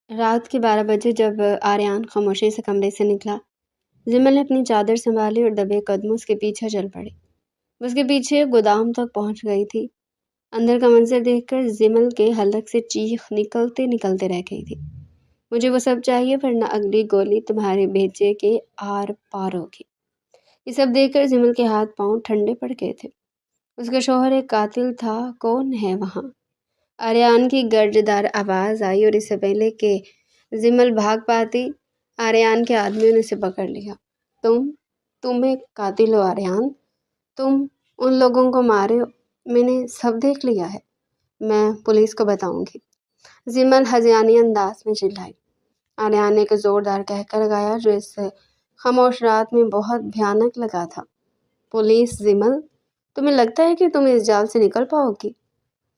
رات کے 12 بجے جب آریان خاموشی سے کمرے سے نکلا، زمل نے اپنی چادر سنبھالی اور دبے قدموں اس کے پیچھے چل پڑی۔ وہ اس کے پیچھے گودام تک پہنچ گئی تھی۔ اندر کا منظر دیکھ کر زمل کے حلق سے چیخ نکلتے نکلتے رہ گئی تھی۔ مجھے وہ سب چاہیے ورنہ اگلی گولی تمہارے بھیجے کے آر پار ہوگی۔ یہ سب دیکھ کر زمل کے ہاتھ پاؤں ٹھنڈے پڑ گئے تھے۔ اس کا شوہر ایک قاتل تھا، کون ہے وہاں؟ آریان کی گرجدار آواز آئی اور اس سے پہلے کہ زمل بھاگ پاتی، آریان کے آدمیوں نے اسے پکڑ لیا۔ تم ایک قاتل ہو آریان، تم ان لوگوں کو مارے ہو، میں نے سب دیکھ لیا ہے، میں پولیس کو بتاؤں گی، زمل ہذیانی انداز میں چلائی۔ آریان نے ایک زوردار قہقہ لگایا جو اس خاموش رات میں بہت بھیانک لگا تھا۔ پولیس؟ زمل، تمہیں لگتا ہے کہ تم اس جال سے نکل پاؤ گی؟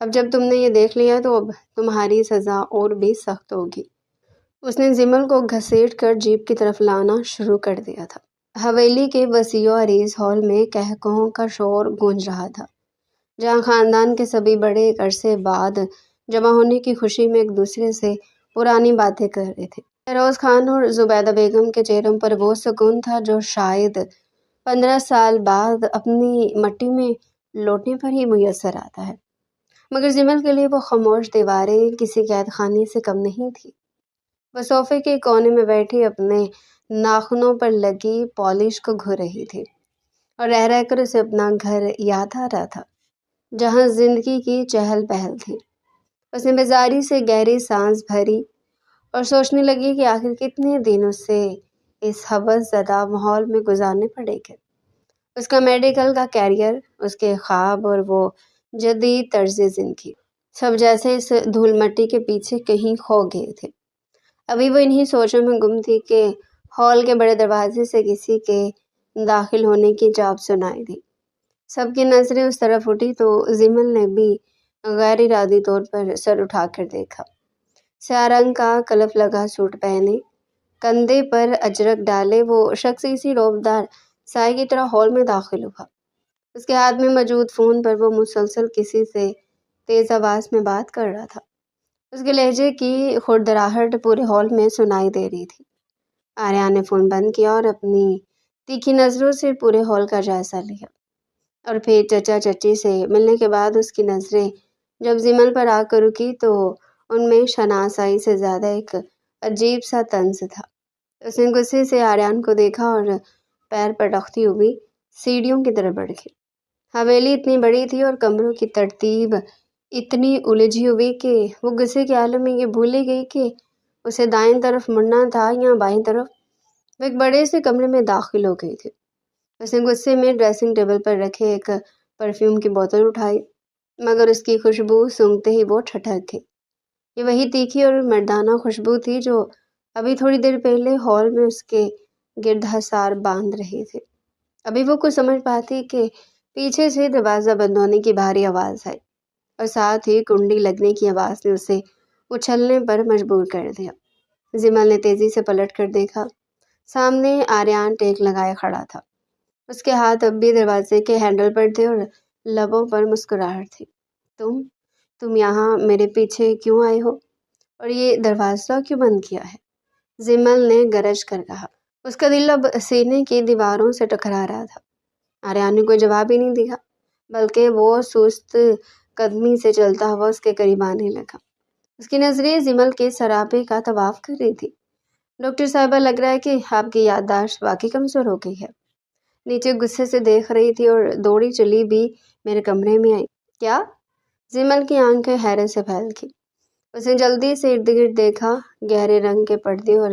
اب جب تم نے یہ دیکھ لیا تو اب تمہاری سزا اور بھی سخت ہوگی۔ اس نے زمل کو گھسیٹ کر جیپ کی طرف لانا شروع کر دیا تھا۔ حویلی کے وسیع و عریض ہال میں قہقہوں کا شور گونج رہا تھا، جہاں خاندان کے سبھی بڑے ایک عرصے بعد جمع ہونے کی خوشی میں ایک دوسرے سے پرانی باتیں کر رہے تھے۔ فیروز خان اور زبیدہ بیگم کے چہروں پر وہ سکون تھا جو شاید 15 سال بعد اپنی مٹی میں لوٹنے پر ہی میسر آتا ہے، مگر زمل کے لیے وہ خاموش دیواریں کسی قید خانے سے کم نہیں تھی۔ وہ صوفے کے کونے میں بیٹھی اپنے ناخنوں پر لگی پالش کو گھو رہی تھی اور رہ رہ کر اسے اپنا گھر یاد آ رہا تھا، جہاں زندگی کی چہل پہل تھی۔ اس نے بیزاری سے گہری سانس بھری اور سوچنے لگی کہ آخر کتنے دن اسے اس ہوس زدہ ماحول میں گزارنے پڑے گے۔ اس کا میڈیکل کا کیریئر، اس کے خواب اور وہ جدید طرز زندگی، سب جیسے اس دھول مٹی کے پیچھے کہیں کھو گئے تھے۔ ابھی وہ انہی سوچوں میں گم تھی کہ ہال کے بڑے دروازے سے کسی کے داخل ہونے کی چاپ سنائی دی۔ سب کی نظریں اس طرف اٹھی تو زمل نے بھی غیر ارادی طور پر سر اٹھا کر دیکھا۔ سیاہ رنگ کا کلف لگا سوٹ پہنے، کندھے پر اجرک ڈالے، وہ شخص اسی رعبدار سائے کی طرح ہال میں داخل ہوا۔ اس کے ہاتھ میں موجود فون پر وہ مسلسل کسی سے تیز آواز میں بات کر رہا تھا۔ اس کے لہجے کی کھڑدراہٹ پورے ہال میں سنائی دے رہی تھی۔ آریان نے فون بند کیا اور اپنی تیکھی نظروں سے پورے ہال کا جائزہ لیا، اور پھر چچا چچی سے ملنے کے بعد اس کی نظریں جب زمل پر آ کر رکی تو ان میں شناسائی سے زیادہ ایک عجیب سا طنز تھا۔ اس نے غصے سے آریان کو دیکھا اور پیر پٹکتی ہوئی سیڑھیوں کی طرف بڑھ گئی۔ حویلی اتنی بڑی تھی اور کمروں کی ترتیب اتنی الجھی ہوئی کہ وہ غصے کے عالم میں یہ بھول گئی کہ اسے دائیں طرف مڑنا تھا یا بائیں طرف۔ وہ ایک بڑے سے کمرے میں داخل ہو گئی تھی۔ اس نے غصے میں ڈریسنگ ٹیبل پر رکھے ایک پرفیوم کی بوتل اٹھائی، مگر اس کی خوشبو سونگھتے ہی وہ ٹھٹک گئی۔ یہ وہی تیکھی اور مردانہ خوشبو تھی جو ابھی تھوڑی دیر پہلے ہال میں اس کے گرد حصار باندھ رہی تھی۔ ابھی وہ کچھ سمجھ پاتی کہ پیچھے سے دروازہ بند ہونے کی بھاری آواز آئی، اور ساتھ ہی کنڈی لگنے کی آواز نے اسے اچھلنے پر مجبور کر دیا۔ زمل نے تیزی سے پلٹ کر دیکھا۔ سامنے آریان ٹیک لگائے کھڑا تھا۔ اس کے ہاتھ اب بھی دروازے کے ہینڈل پر تھے اور لبوں پر مسکراہٹ تھی۔ تم یہاں میرے پیچھے کیوں آئے ہو، اور یہ دروازہ کیوں بند کیا ہے؟ زمل نے گرج کر کہا۔ اس کا دل اب سینے کی دیواروں سے ٹکرا رہا تھا۔ آریان نے کوئی جواب ہی نہیں دیا، بلکہ وہ سست قدمی سے چلتا ہوا اس کے قریب آنے لگا۔ اس کی نظریں زمل کے سراپے کا طواف کر رہی تھی۔ ڈاکٹر صاحبہ، لگ رہا ہے کہ آپ کی یادداشت واقعی کمزور ہو گئی ہے۔ نیچے غصے سے دیکھ رہی تھی اور دوڑی چلی بھی میرے کمرے میں آئی۔ کیا؟ زمل کی آنکھیں حیرت سے پھیل گئی۔ اس نے جلدی سے ارد گرد دیکھا۔ گہرے رنگ کے پردے اور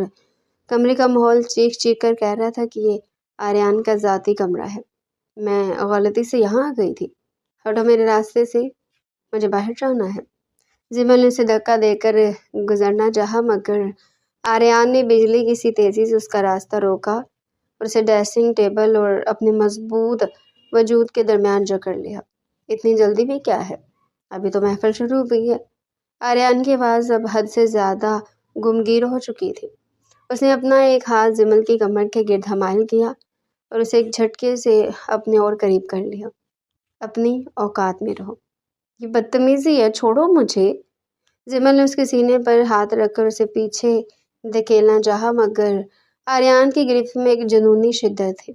کمرے کا ماحول چیخ چیخ کر کہہ رہا تھا کہ یہ آریان کا ذاتی کمرہ ہے۔ میں غلطی سے یہاں آ گئی تھی، ہٹو میرے راستے سے، مجھے باہر جانا ہے۔ زمل نے اسے دھکا دے کر گزرنا چاہا، مگر آریان نے بجلی کی سی تیزی سے اس کا راستہ روکا اور اسے ڈریسنگ ٹیبل اور اپنے مضبوط وجود کے درمیان جکڑ لیا۔ اتنی جلدی بھی کیا ہے، ابھی تو محفل شروع ہوئی ہے۔ آریان کی آواز اب حد سے زیادہ گمگیر ہو چکی تھی۔ اس نے اپنا ایک ہاتھ زمل کی کمر کے گرد حمائل کیا اور اسے ایک جھٹکے سے اپنے اور قریب کر لیا۔ اپنی اوقات میں رہو، یہ بدتمیزی ہے، چھوڑو مجھے۔ زمل نے اس کے سینے پر ہاتھ رکھ کر اسے پیچھے دھکیلنا چاہا، مگر آریان کی گرفت میں ایک جنونی شدت تھی۔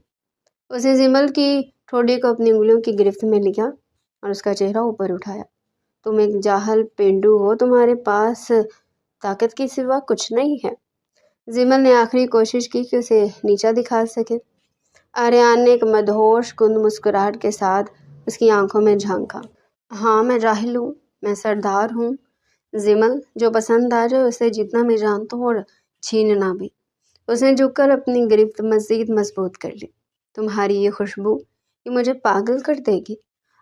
اس نے زمل کی ٹھوڑی کو اپنی انگلیوں کی گرفت میں لیا اور اس کا چہرہ اوپر اٹھایا۔ تم ایک جاہل پینڈو ہو، تمہارے پاس طاقت کے سوا کچھ نہیں ہے۔ زمل نے آخری کوشش کی کہ اسے نیچا دکھا سکے۔ آریان نے ایک مدہوش کن مسکراہٹ کے ساتھ اس کی آنکھوں میں جھانکا۔ ہاں، میں جاہل ہوں، میں سردار ہوں زمل، جو پسند آ جائے اسے جتنا میں جانتا ہوں اور چھیننا بھی۔ اس نے جھک کر اپنی گرفت مزید مضبوط کر لی۔ تمہاری یہ خوشبو، یہ مجھے پاگل کر دے گی۔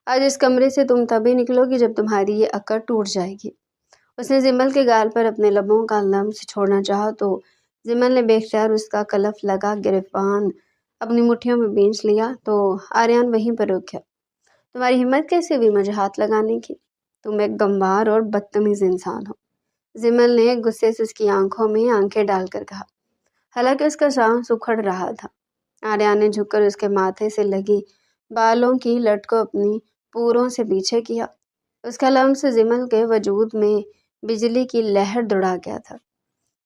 آج اس کمرے سے تم تبھی نکلو گی جب تمہاری یہ اکڑ ٹوٹ جائے گی۔ اس نے زمل کے گال پر اپنے لبوں کا لمس چھوڑنا چاہا تو زمل نے بے اختیار اس کا کلف لگا گریبان اپنی مٹھیوں میں بھینچ لیا تو آریان وہیں پر رک گیا۔ تمہاری ہمت کیسے ہوئی مجھے ہاتھ لگانے کی؟ تم ایک گنوار اور بدتمیز انسان ہو، زمل نے غصے سے اس کی آنکھوں میں آنکھیں ڈال کر کہا، حالانکہ اس کا سانس اکھڑ رہا تھا۔ آریان نے جھک کر اس کے ماتھے سے لگی بالوں کی لٹ کو اپنی پوروں سے پیچھے کیا۔ اس کا لمس زمل کے وجود میں بجلی کی لہر دوڑا گیا تھا۔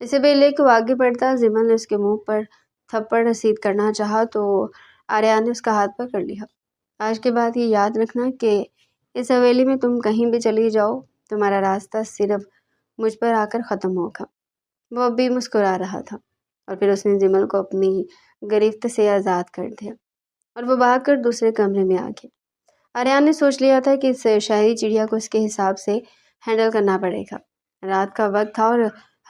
اسے پہلے کہ وہ آگے بڑھتا، زمل نے اس کے منہ پر تھپڑ رسید کرنا چاہا تو آریان نے اس کا ہاتھ پکڑ لیا۔ آج کے بعد یہ یاد رکھنا کہ اس حویلی میں تم کہیں بھی چلی جاؤ، تمہارا راستہ صرف مجھ پر آ کر ختم ہوگا۔ وہ اب بھی مسکرا رہا تھا اور پھر اس نے زمل کو اپنی گرفت سے آزاد کر دیا اور وہ بھاگ کر دوسرے کمرے میں آ گئی۔ آریان نے سوچ لیا تھا کہ اس شہری چڑیا کو اس کے حساب سے ہینڈل کرنا پڑے گا۔ رات کا وقت تھا اور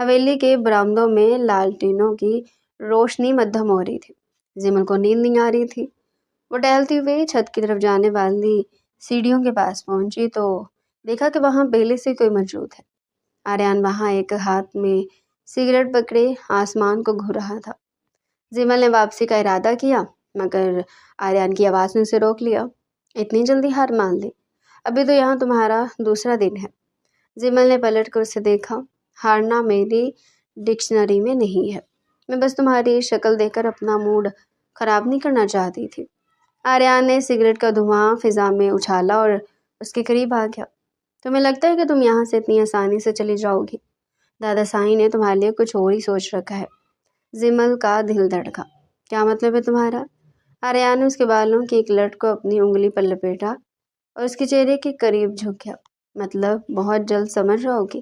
حویلی کے برآمدوں میں لالٹینوں کی روشنی مدھم ہو رہی تھی۔ زمل کو نیند نہیں آ رہی تھی۔ وہ ٹہلتی ہوئی چھت کی طرف جانے والی سیڑھیوں کے پاس پہنچی تو دیکھا کہ وہاں پہلے سے کوئی موجود ہے۔ آریان وہاں ایک ہاتھ میں سگریٹ پکڑے آسمان کو گھور رہا تھا۔ زمل نے واپسی کا ارادہ کیا مگر آریان کی آواز نے اسے روک لیا۔ اتنی جلدی ہار مان لی؟ ابھی تو یہاں تمہارا دوسرا دن ہے۔ زمل نے پلٹ کر اسے دیکھا۔ ہارنا میری ڈکشنری میں نہیں ہے، میں بس تمہاری شکل دیکھ کر اپنا موڈ خراب نہیں کرنا چاہتی تھی۔ آریان نے سگریٹ کا دھواں فضا میں اچھالا اور اس کے قریب آ گیا۔ تمہیں لگتا ہے کہ تم یہاں سے اتنی آسانی سے چلی جاؤ گی؟ دادا سائیں نے تمہارے لیے کچھ اور ہی سوچ رکھا ہے۔ زمل کا دل دھڑکا۔ کیا مطلب ہے تمہارا؟ آریان نے اس کے بالوں کی ایک لٹ کو اپنی انگلی پر لپیٹا اور اس کے چہرے کے قریب جھک گیا۔ مطلب بہت جلد سمجھ جاؤ گی۔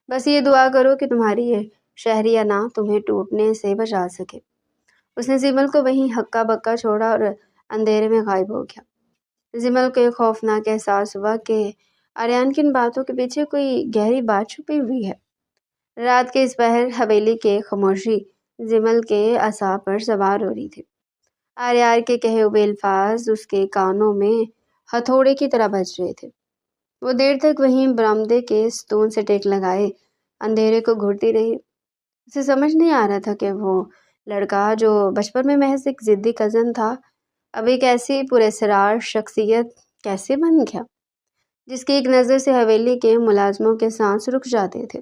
بس یہ دعا کرو کہ تمہاری یہ شہریہ نا تمہیں ٹوٹنے سے بچا سکے۔ اس نے زمل کو وہیں ہکا بکا چھوڑا اور اندھیرے میں غائب ہو گیا۔ زمل کو ایک خوفناک احساس ہوا کہ آریان کی ان باتوں کے پیچھے کوئی گہری بات چھپی ہوئی ہے۔ رات کے اس پہر حویلی کی خاموشی زمل کے اعصاب پر سوار ہو رہی تھی۔ آریان کے کہے ہوئے الفاظ اس کے کانوں میں ہتھوڑے کی طرح بج رہے تھے۔ وہ دیر تک وہیں برآمدے کے ستون سے ٹیک لگائے اندھیرے کو گھورتی رہی۔ اسے سمجھ نہیں آ رہا تھا کہ وہ لڑکا جو بچپن میں محض ایک ضدی کزن تھا اب ایک ایسی پراسرار شخصیت کیسے بن گیا جس کی ایک نظر سے حویلی کے ملازموں کے سانس رک جاتے تھے۔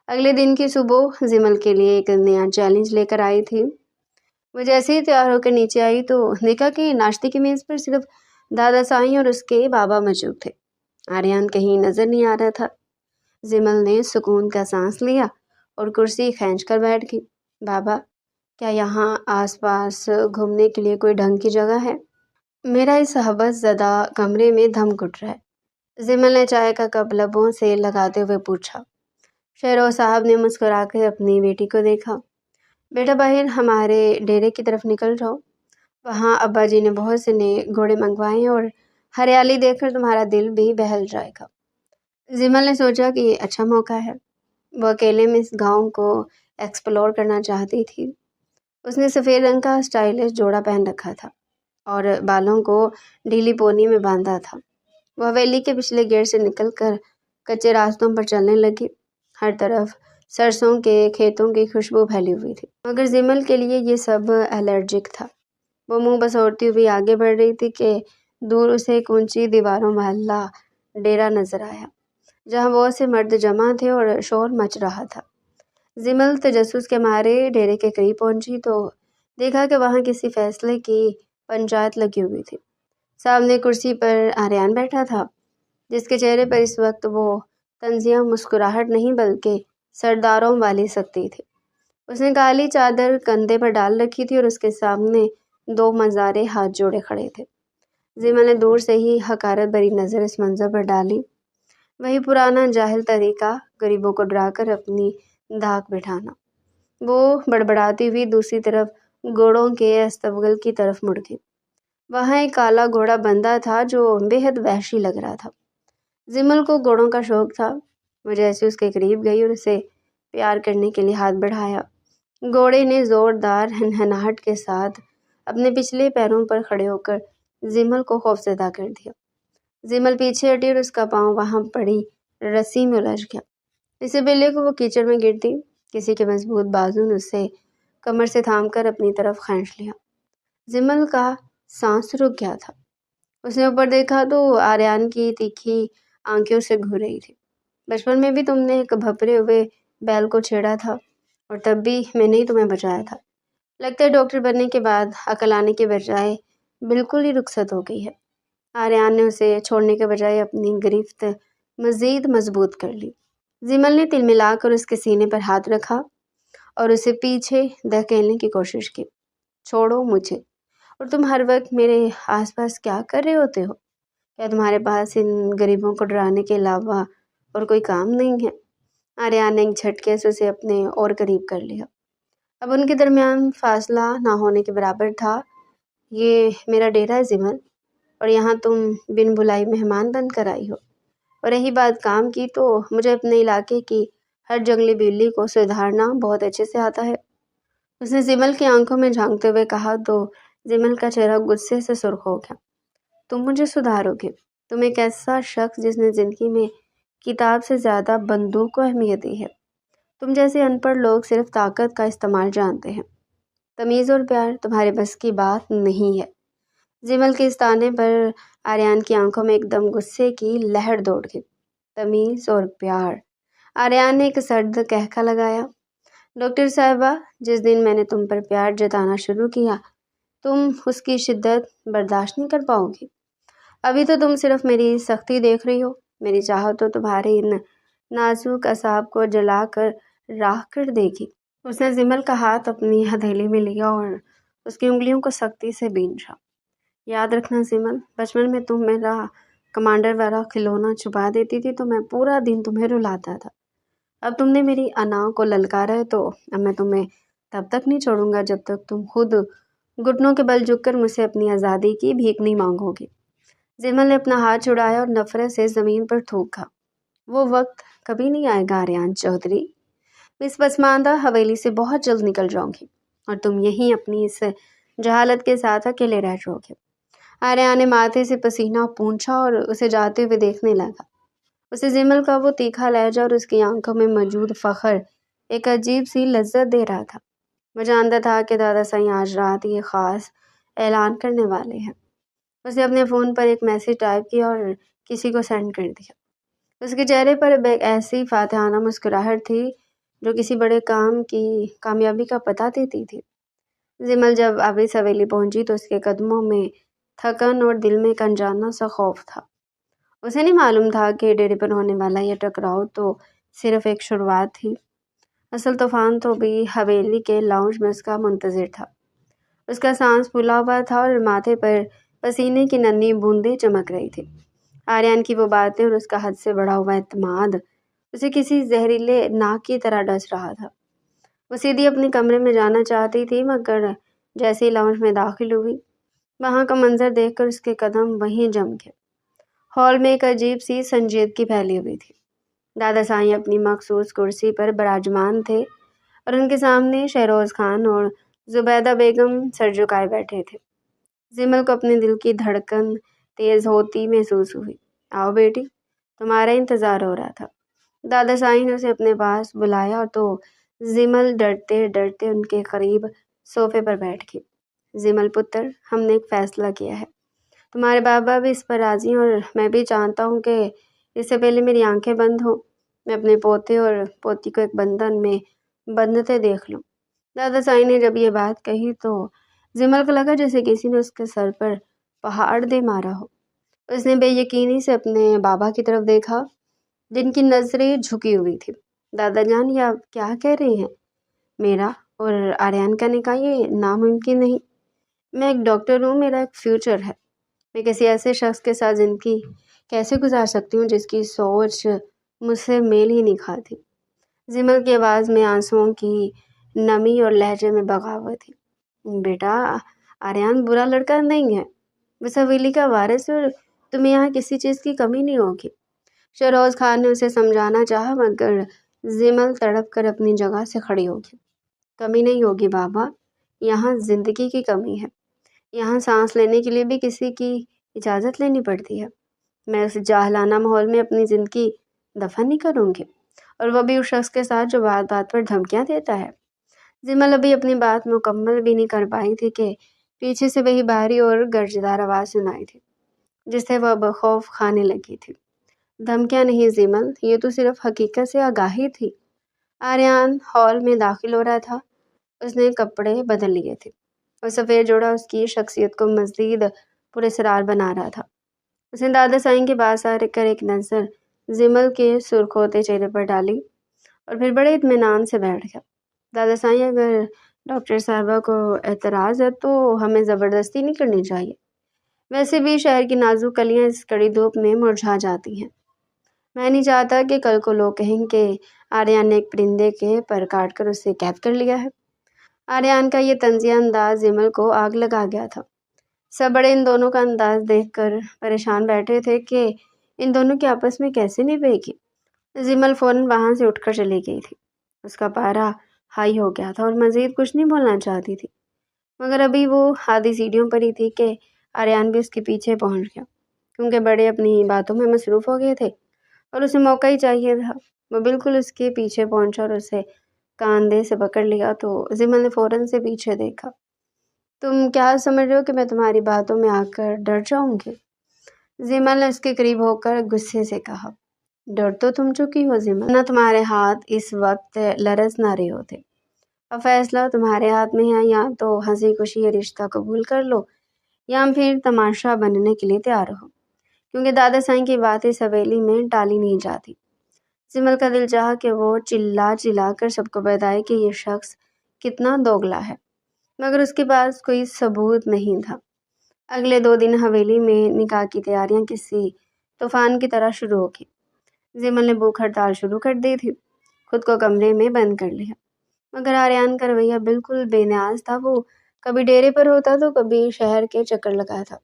اگلے دن کی صبح زمل کے لیے ایک نیا چیلنج لے کر آئی تھی۔ وہ جیسے ہی تیار ہو کر نیچے آئی تو دیکھا کہ ناشتے کی میز پر صرف دادا سائیں اور اس کے بابا موجود تھے۔ آریان کہیں نظر نہیں آ رہا تھا۔ زمل نے سکون کا سانس لیا اور کرسی کھینچ کر بیٹھ گئی۔ بابا، کیا یہاں آس پاس گھومنے کے لیے کوئی ڈھنگ کی جگہ ہے؟ میرا اس حوث زدہ کمرے میں دم گھٹ رہا ہے، زمل نے چائے کا کپ لبوں سے لگاتے ہوئے پوچھا۔ شہرو صاحب نے مسکرا کر اپنی بیٹی کو دیکھا۔ بیٹا باہر ہمارے ڈیرے کی طرف نکل جاؤ، وہاں ابا جی نے بہت سے نئے گھوڑے منگوائے ہیں اور ہریالی دیکھ کر تمہارا دل بھی بہل جائے گا۔ زمل نے سوچا کہ یہ اچھا موقع ہے۔ وہ اکیلے میں اس گاؤں کو ایکسپلور کرنا چاہتی تھی۔ اس نے سفید رنگ کا اسٹائلش جوڑا پہن رکھا تھا اور بالوں کو ڈھیلی پونی میں باندھا تھا۔ وہ حویلی کے پچھلے گیٹ سے نکل کر کچے راستوں پر چلنے لگی۔ ہر طرف سرسوں کے کھیتوں کی خوشبو پھیلی ہوئی تھی مگر زمل کے لیے یہ سب الرجک تھا۔ وہ منہ بسوڑتی ہوئی آگے بڑھ رہی تھی کہ دور اسے ایک اونچی دیواروں والا ڈیرا نظر آیا جہاں بہت سے مرد جمع تھے اور شور مچ رہا تھا۔ زمل تجسس کے مارے ڈیرے کے قریب پہنچی تو دیکھا کہ وہاں کسی فیصلے کی پنچایت لگی ہوئی تھی۔ سامنے کرسی پر آریان بیٹھا تھا جس کے چہرے پر اس وقت وہ طنزیہ مسکراہٹ نہیں بلکہ سرداروں والی سختی تھی۔ اس نے کالی چادر کندھے پر ڈال رکھی تھی اور اس کے سامنے دو مزارے ہاتھ جوڑے کھڑے تھے۔ زیمل نے دور سے ہی حقارت بھری نظر اس منظر پر ڈالی۔ وہی پرانا جاہل طریقہ، غریبوں کو ڈرا کر اپنی دھاک بٹھانا۔ وہ بڑبڑاتی ہوئی دوسری طرف گھوڑوں کے استبل کی طرف مڑ گئی۔ وہاں ایک کالا گھوڑا بندھا تھا جو بے حد وحشی لگ رہا تھا۔ زیمل کو گھوڑوں کا شوق تھا۔ وہ جیسے اس کے قریب گئی اور اسے پیار کرنے کے لیے ہاتھ بڑھایا، گھوڑے نے زوردار ہنہناہٹ کے ساتھ اپنے پچھلے پیروں پر کھڑے ہو کر زیمل کو خوفزدہ کر دیا۔ زیمل پیچھے ہٹی اور اس کا پاؤں وہاں پڑی رسی میں الجھ گیا۔ اس سے پہلے کہ وہ کیچڑ میں گرتی، کسی کے مضبوط بازو نے اسے کمر سے تھام کر اپنی طرف کھینچ لیا۔ زیمل کا سانس رک گیا تھا۔ اس نے اوپر دیکھا تو آریان کی تیکھی آنکھوں سے گھور رہی تھی۔ بچپن میں بھی تم نے ایک بھپرے ہوئے بیل کو چھیڑا تھا اور تب بھی میں نے ہی تمہیں بچایا تھا۔ لگتا ہے ڈاکٹر بننے کے بعد عقل آنے کے بجائے بالکل ہی رخصت ہو گئی ہے۔ آریان نے اسے چھوڑنے کے بجائے اپنی گرفت مزید مضبوط کر لی۔ زیمل نے تل ملا کر اس کے سینے پر ہاتھ رکھا اور اسے پیچھے دھکیلنے کی کوشش کی۔ چھوڑو مجھے، اور تم ہر وقت میرے آس پاس کیا کر رہے ہوتے ہو؟ کیا تمہارے پاس ان غریبوں کو ڈرانے کے علاوہ اور کوئی کام نہیں ہے؟ آریان نے ایک جھٹکے سے اسے اپنے اور قریب کر لیا۔ اب ان کے درمیان فاصلہ نہ ہونے کے برابر تھا۔ یہ میرا ڈیرا ہے زیمل، اور یہاں تم بن بلائی مہمان بن کر آئی ہو۔ اور رہی بات کام کی، تو مجھے اپنے علاقے کی ہر جنگلی بلی کو سدھارنا بہت اچھے سے آتا ہے۔ اس نے زیمل کی آنکھوں میں جھانکتے ہوئے کہا تو زیمل کا چہرہ غصے سے سرخ ہو گیا۔ تم مجھے سدھارو گے؟ تم ایک ایسا شخص جس نے زندگی میں کتاب سے زیادہ بندوق کو اہمیت دی ہے۔ تم جیسے ان پڑھ لوگ صرف طاقت کا استعمال جانتے ہیں۔ تمیز اور پیار تمہارے بس کی بات نہیں ہے۔ زیمل کے اس طعنے پر آریان کی آنکھوں میں ایک دم غصے کی لہر دوڑ گئی۔ تمیز اور پیار، آریان نے ایک سرد کہکا لگایا۔ ڈاکٹر صاحبہ، جس دن میں نے تم پر پیار جتانا شروع کیا، تم اس کی شدت برداشت نہیں کر پاؤ گی۔ ابھی تو تم صرف میری سختی دیکھ رہی ہو، میری چاہت تو تمہارے ان نازک اعصاب کو جلا کر راکھ کر دے گی۔ اس نے زیمل کا ہاتھ اپنی ہتھیلی میں لیا اور اس کی انگلیوں کو سختی سے بینچا۔ یاد رکھنا زیمل، بچپن میں تم میرا کمانڈر والا کھلونا چھپا دیتی تھی تو میں پورا دن تمہیں رلاتا تھا۔ اب تم نے میری انا کو للکارا ہے تو اب میں تمہیں تب تک نہیں چھوڑوں گا جب تک تم خود گھٹنوں کے بل جھک کر مجھ سے اپنی آزادی کی بھیک نہیں مانگو گی۔ زیمل نے اپنا ہاتھ چھڑایا اور نفرت سے زمین پر تھوکا۔ وہ وقت کبھی نہیں آئے گا آریان چودھری۔ میں اس پسماندہ حویلی سے بہت جلد نکل جاؤں گی اور تم یہیں اپنی اس جہالت کے ساتھ اکیلے رہ جاؤ گے۔ آریان نے ماتھے سے پسینہ پونچھا اور اسے جاتے ہوئے دیکھنے لگا۔ اسے زیمل کا وہ تیکھا لہجہ اور اس کی آنکھوں میں موجود فخر ایک عجیب سی لذت دے رہا تھا۔ وہ جانتا تھا کہ دادا سائیں آج رات یہ خاص اعلان کرنے والے ہیں۔ اس نے اپنے فون پر ایک میسج ٹائپ کیا اور کسی کو سینڈ کر دیا۔ اس کے چہرے پر ایک ایسی فاتحانہ مسکراہٹ تھی جو کسی بڑے کام کی کامیابی کا پتہ دیتی تھی۔ زیمل جب اب اس حویلی پہنچی تو اس کے قدموں میں تھکن اور دل میں ایک انجانا سا خوف تھا۔ اسے نہیں معلوم تھا کہ ڈیرے پر ہونے والا یہ ٹکراؤ تو صرف ایک شروعات تھی۔ اصل طوفان تو بھی حویلی کے لاؤنج میں اس کا منتظر تھا۔ اس کا سانس پھولا ہوا تھا اور ماتھے پر پسینے کی ننھی بوندیں چمک رہی تھی۔ آریان کی وہ باتیں اور اس کا حد سے بڑھا ہوا اعتماد اسے کسی زہریلے ناک کی طرح ڈس رہا تھا۔ وہ سیدھی اپنے کمرے میں جانا چاہتی تھی، مگر جیسے ہی لاؤنج میں داخل ہوئی، وہاں کا منظر دیکھ کر اس کے قدم وہیں جم گئے۔ ہال میں ایک عجیب سی سنجیدگی پھیلی ہوئی تھی۔ دادا سائیں اپنی مخصوص کرسی پر براجمان تھے اور ان کے سامنے شہروز خان اور زبیدہ بیگم سر جھکائے بیٹھے تھے۔ زیمل کو اپنے دل کی دھڑکن تیز ہوتی محسوس ہوئی۔ آؤ بیٹی، تمہارا انتظار ہو رہا تھا۔ دادا سائیں نے اسے اپنے پاس بلایا تو زیمل ڈرتے ڈرتے ان کے قریب صوفے پر بیٹھ گئی۔ زیمل پتر، ہم نے ایک فیصلہ کیا ہے۔ تمہارے بابا بھی اس پر راضی ہیں اور میں بھی چاہتا ہوں کہ اس سے پہلے میری آنکھیں بند ہوں، میں اپنے پوتے اور پوتی کو ایک بندھن میں بندھتے دیکھ لوں۔ دادا سائیں نے جب یہ بات کہی تو زیمل کو لگا جیسے کسی نے اس کے سر پر پہاڑ دے مارا ہو۔ اس نے بے یقینی سے اپنے بابا کی طرف دیکھا۔ جن کی نظریں جھکی ہوئی تھی۔ دادا جان، یہ آپ کیا کہہ رہے ہیں؟ میرا اور آریان کا نکاح یہ ناممکن نہیں۔ میں ایک ڈاکٹر ہوں، میرا ایک فیوچر ہے۔ میں کسی ایسے شخص کے ساتھ زندگی کیسے گزار سکتی ہوں جس کی سوچ مجھ سے میل ہی نہیں کھاتی؟ زمل کی آواز میں آنسوؤں کی نمی اور لہجے میں بغاوت تھی۔ بیٹا، آریان برا لڑکا نہیں ہے، بس حویلی کا وارث ہے اور تمہیں یہاں کسی چیز کی کمی نہیں ہوگی۔ شہروز خان نے اسے سمجھانا چاہا مگر زمل تڑپ کر اپنی جگہ سے کھڑی ہوگی۔ کمی نہیں ہوگی بابا، یہاں زندگی کی کمی ہے۔ یہاں سانس لینے کے لیے بھی کسی کی اجازت لینی پڑتی ہے۔ میں اس جاہلانہ ماحول میں اپنی زندگی دفن نہیں کروں گی، اور وہ بھی اس شخص کے ساتھ جو بات بات پر دھمکیاں دیتا ہے۔ زمل ابھی اپنی بات مکمل بھی نہیں کر پائی تھی کہ پیچھے سے وہی بھاری اور گرجدار آواز سنائی تھی جس سے وہ بخوف کھانے لگی تھی۔ دھمکیاں نہیں زمل، یہ تو صرف حقیقت سے آگاہی تھی۔ آریان ہال میں داخل ہو رہا تھا۔ اس نے کپڑے بدل لیے تھے اور سفید جوڑا اس کی شخصیت کو مزید پراسرار بنا رہا تھا۔ اس نے دادا سائیں کے پاس آ کر ایک نظر زمل کے سرخ ہوتے چہرے پر ڈالی اور پھر بڑے اطمینان سے بیٹھ گیا۔ دادا سائیں، اگر ڈاکٹر صاحبہ کو اعتراض ہے تو ہمیں زبردستی نہیں کرنی چاہیے۔ ویسے بھی شہر کی نازک کلیاں اس کڑی دھوپ میں مرجھا جاتی ہیں۔ میں نہیں چاہتا کہ کل کو لوگ کہیں کہ آریان نے ایک پرندے کے پر کاٹ کر اسے قید کر لیا ہے۔ آریان کا یہ طنزیہ انداز زمل کو آگ لگا گیا تھا۔ سب بڑے ان دونوں کا انداز دیکھ کر پریشان بیٹھے تھے کہ ان دونوں کی آپس میں کیسے نبھے گی۔ زمل فوراً وہاں سے اٹھ کر چلی گئی تھی۔ اس کا پارا ہائی ہو گیا تھا اور مزید کچھ نہیں بولنا چاہتی تھی، مگر ابھی وہ آدھی سیڑھیوں پر ہی تھی کہ آریان بھی اس کے پیچھے پہنچ گیا، کیونکہ بڑے اپنی باتوں میں مصروف ہو گئے تھے اور اسے موقع ہی چاہیے تھا۔ وہ بالکل اس کے پیچھے پہنچا اور اسے کاندھے سے پکڑ لیا تو زمل نے فوراً سے پیچھے دیکھا۔ تم کیا سمجھ رہے ہو کہ میں تمہاری باتوں میں آ کر ڈر جاؤں گی؟ زمل نے اس کے قریب ہو کر غصے سے کہا۔ ڈر تو تم چکی ہو زمل، نہ تمہارے ہاتھ اس وقت لرز نہ رہے ہوتے۔ اب فیصلہ تمہارے ہاتھ میں ہے، یا تو ہنسی خوشی یہ رشتہ قبول کر لو یا پھر تماشا بننے کے لیے تیار ہو، کیونکہ دادا سائیں کی بات اس حویلی میں ٹالی نہیں جاتی۔ زمل کا دل چاہا کہ وہ چلا چلا کر سب کو بتائے کہ یہ شخص کتنا دوگلا ہے، مگر اس کے پاس کوئی ثبوت نہیں تھا۔ اگلے 2 دن حویلی میں نکاح کی تیاریاں کسی طوفان کی طرح شروع ہو گئی۔ زمل نے بھوک ہڑتال شروع کر دی تھی، خود کو کمرے میں بند کر لیا، مگر آریان کا رویہ بالکل بے نیاز تھا۔ وہ کبھی ڈیرے پر ہوتا تو کبھی شہر کے چکر لگاتا،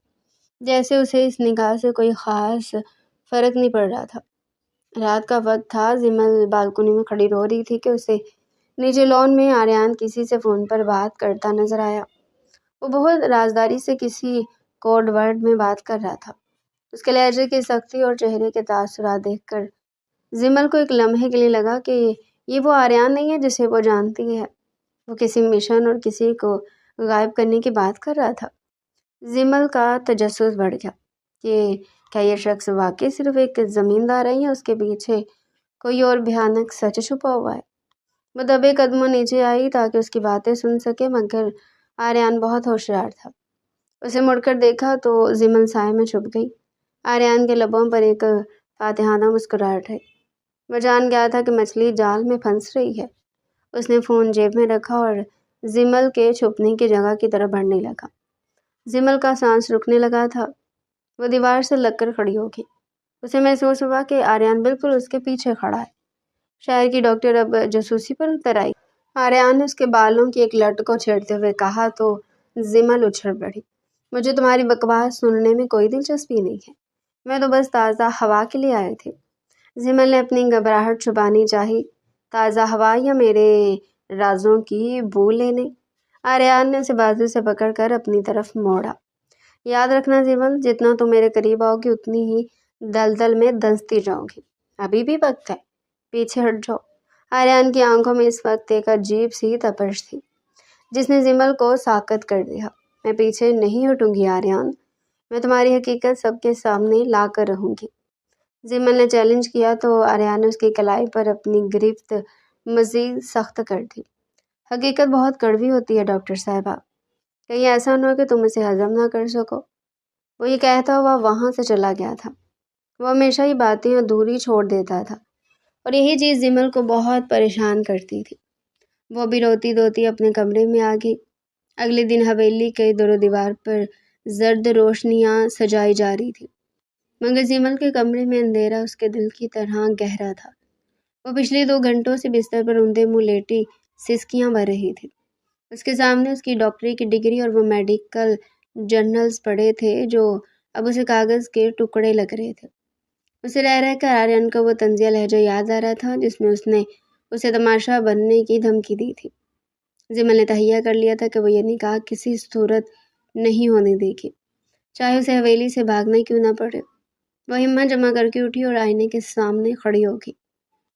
جیسے اسے اس نکاح سے کوئی خاص فرق نہیں پڑ رہا تھا۔ رات کا وقت تھا۔ زمل بالکنی میں کھڑی رو رہی تھی کہ اسے نیچے لان میں آریان کسی سے فون پر بات کرتا نظر آیا۔ وہ بہت رازداری سے کسی کوڈ ورڈ میں بات کر رہا تھا۔ اس کے لہجے کی سختی اور چہرے کے تاثرات دیکھ کر زمل کو ایک لمحے کے لیے لگا کہ یہ وہ آریان نہیں ہے جسے وہ جانتی ہے۔ وہ کسی مشن اور کسی کو غائب کرنے کی بات کر رہا تھا۔ زمل کا تجسس بڑھ گیا کہ کیا یہ شخص واقعی صرف ایک زمیندار ہے یا اس کے پیچھے کوئی اور بھیانک سچ چھپا ہوا ہے۔ وہ دبے قدموں نیچے آئی تاکہ اس کی باتیں سن سکے، مگر آریان بہت ہوشیار تھا۔ اسے مڑ کر دیکھا تو زمل سائے میں چھپ گئی۔ آریان کے لبوں پر ایک فاتحانہ مسکراہٹ ہے۔ وہ جان گیا تھا کہ مچھلی جال میں پھنس رہی ہے۔ اس نے فون جیب میں رکھا اور زمل کے چھپنے کی جگہ کی طرف بڑھنے لگا۔ زمل کا سانس رکنے لگا تھا۔ وہ دیوار سے لگ کر کھڑی ہو گئی۔ اسے محسوس ہوا کہ آریان بالکل اس کے پیچھے کھڑا ہے۔ شہر کی ڈاکٹر اب جاسوسی پر اتر آئی۔ آریان نے اس کے بالوں کی ایک لٹ کو چھیڑتے ہوئے کہا تو زمل اچھل پڑی۔ مجھے تمہاری بکواس سننے میں کوئی دلچسپی نہیں ہے، میں تو بس تازہ ہوا کے لیے آئی تھی۔ زمل نے اپنی گھبراہٹ چھپانی چاہی۔ تازہ ہوا یا میرے رازوں کی بو لینے؟ آریان نے اسے بازو سے پکڑ کر اپنی طرف موڑا۔ یاد رکھنا زمل، جتنا تم میرے قریب آؤ گی اتنی ہی دلدل میں دھنستی جاؤ گی۔ ابھی بھی وقت ہے، پیچھے ہٹ جاؤ۔ آریان کی آنکھوں میں اس وقت ایک عجیب سی تپش تھی جس نے زمل کو ساکت کر دیا۔ میں پیچھے نہیں ہٹوں گی آریان، میں تمہاری حقیقت سب کے سامنے لا کر رہوں گی۔ زمل نے چیلنج کیا تو آریان نے اس کی کلائی پر اپنی گرفت مزید سخت کر دی۔ حقیقت بہت کڑوی ہوتی ہے ڈاکٹر صاحبہ، کہیں ایسا نہ ہو کہ تم اسے ہضم نہ کر سکو۔ وہ یہ کہتا ہوا وہاں سے چلا گیا تھا۔ وہ ہمیشہ ہی باتیں ادھوری چھوڑ دیتا تھا اور یہی چیز جمل کو بہت پریشان کرتی تھی۔ وہ بھی روتی دھوتی اپنے کمرے میں آ گئی۔ اگلے دن حویلی کے در و دیوار پر زرد روشنیاں سجائی جا رہی تھی، مگر جمل کے کمرے میں اندھیرا اس کے دل کی طرح گہرا تھا۔ وہ پچھلے 2 گھنٹوں سے بستر پر اوندے منہ لیٹی سسکیاں بھر رہی تھی۔ اس کے سامنے اس کی ڈاکٹری کی ڈگری اور وہ میڈیکل جرنلز پڑے تھے جو اب اسے کاغذ کے ٹکڑے لگ رہے تھے۔ اسے رہ رہ کر آریان کا وہ طنزیہ لہجہ یاد آ رہا تھا جس میں اس نے اسے تماشا بننے کی دھمکی دی تھی۔ جمل نے تہیہ کر لیا تھا کہ وہ یہ نکاح کسی صورت نہیں ہونے دے گی، چاہے اسے حویلی سے بھاگنا کیوں نہ پڑے۔ وہ ہمت جمع کر کے اٹھی اور آئینے کے سامنے کھڑی ہو گئی۔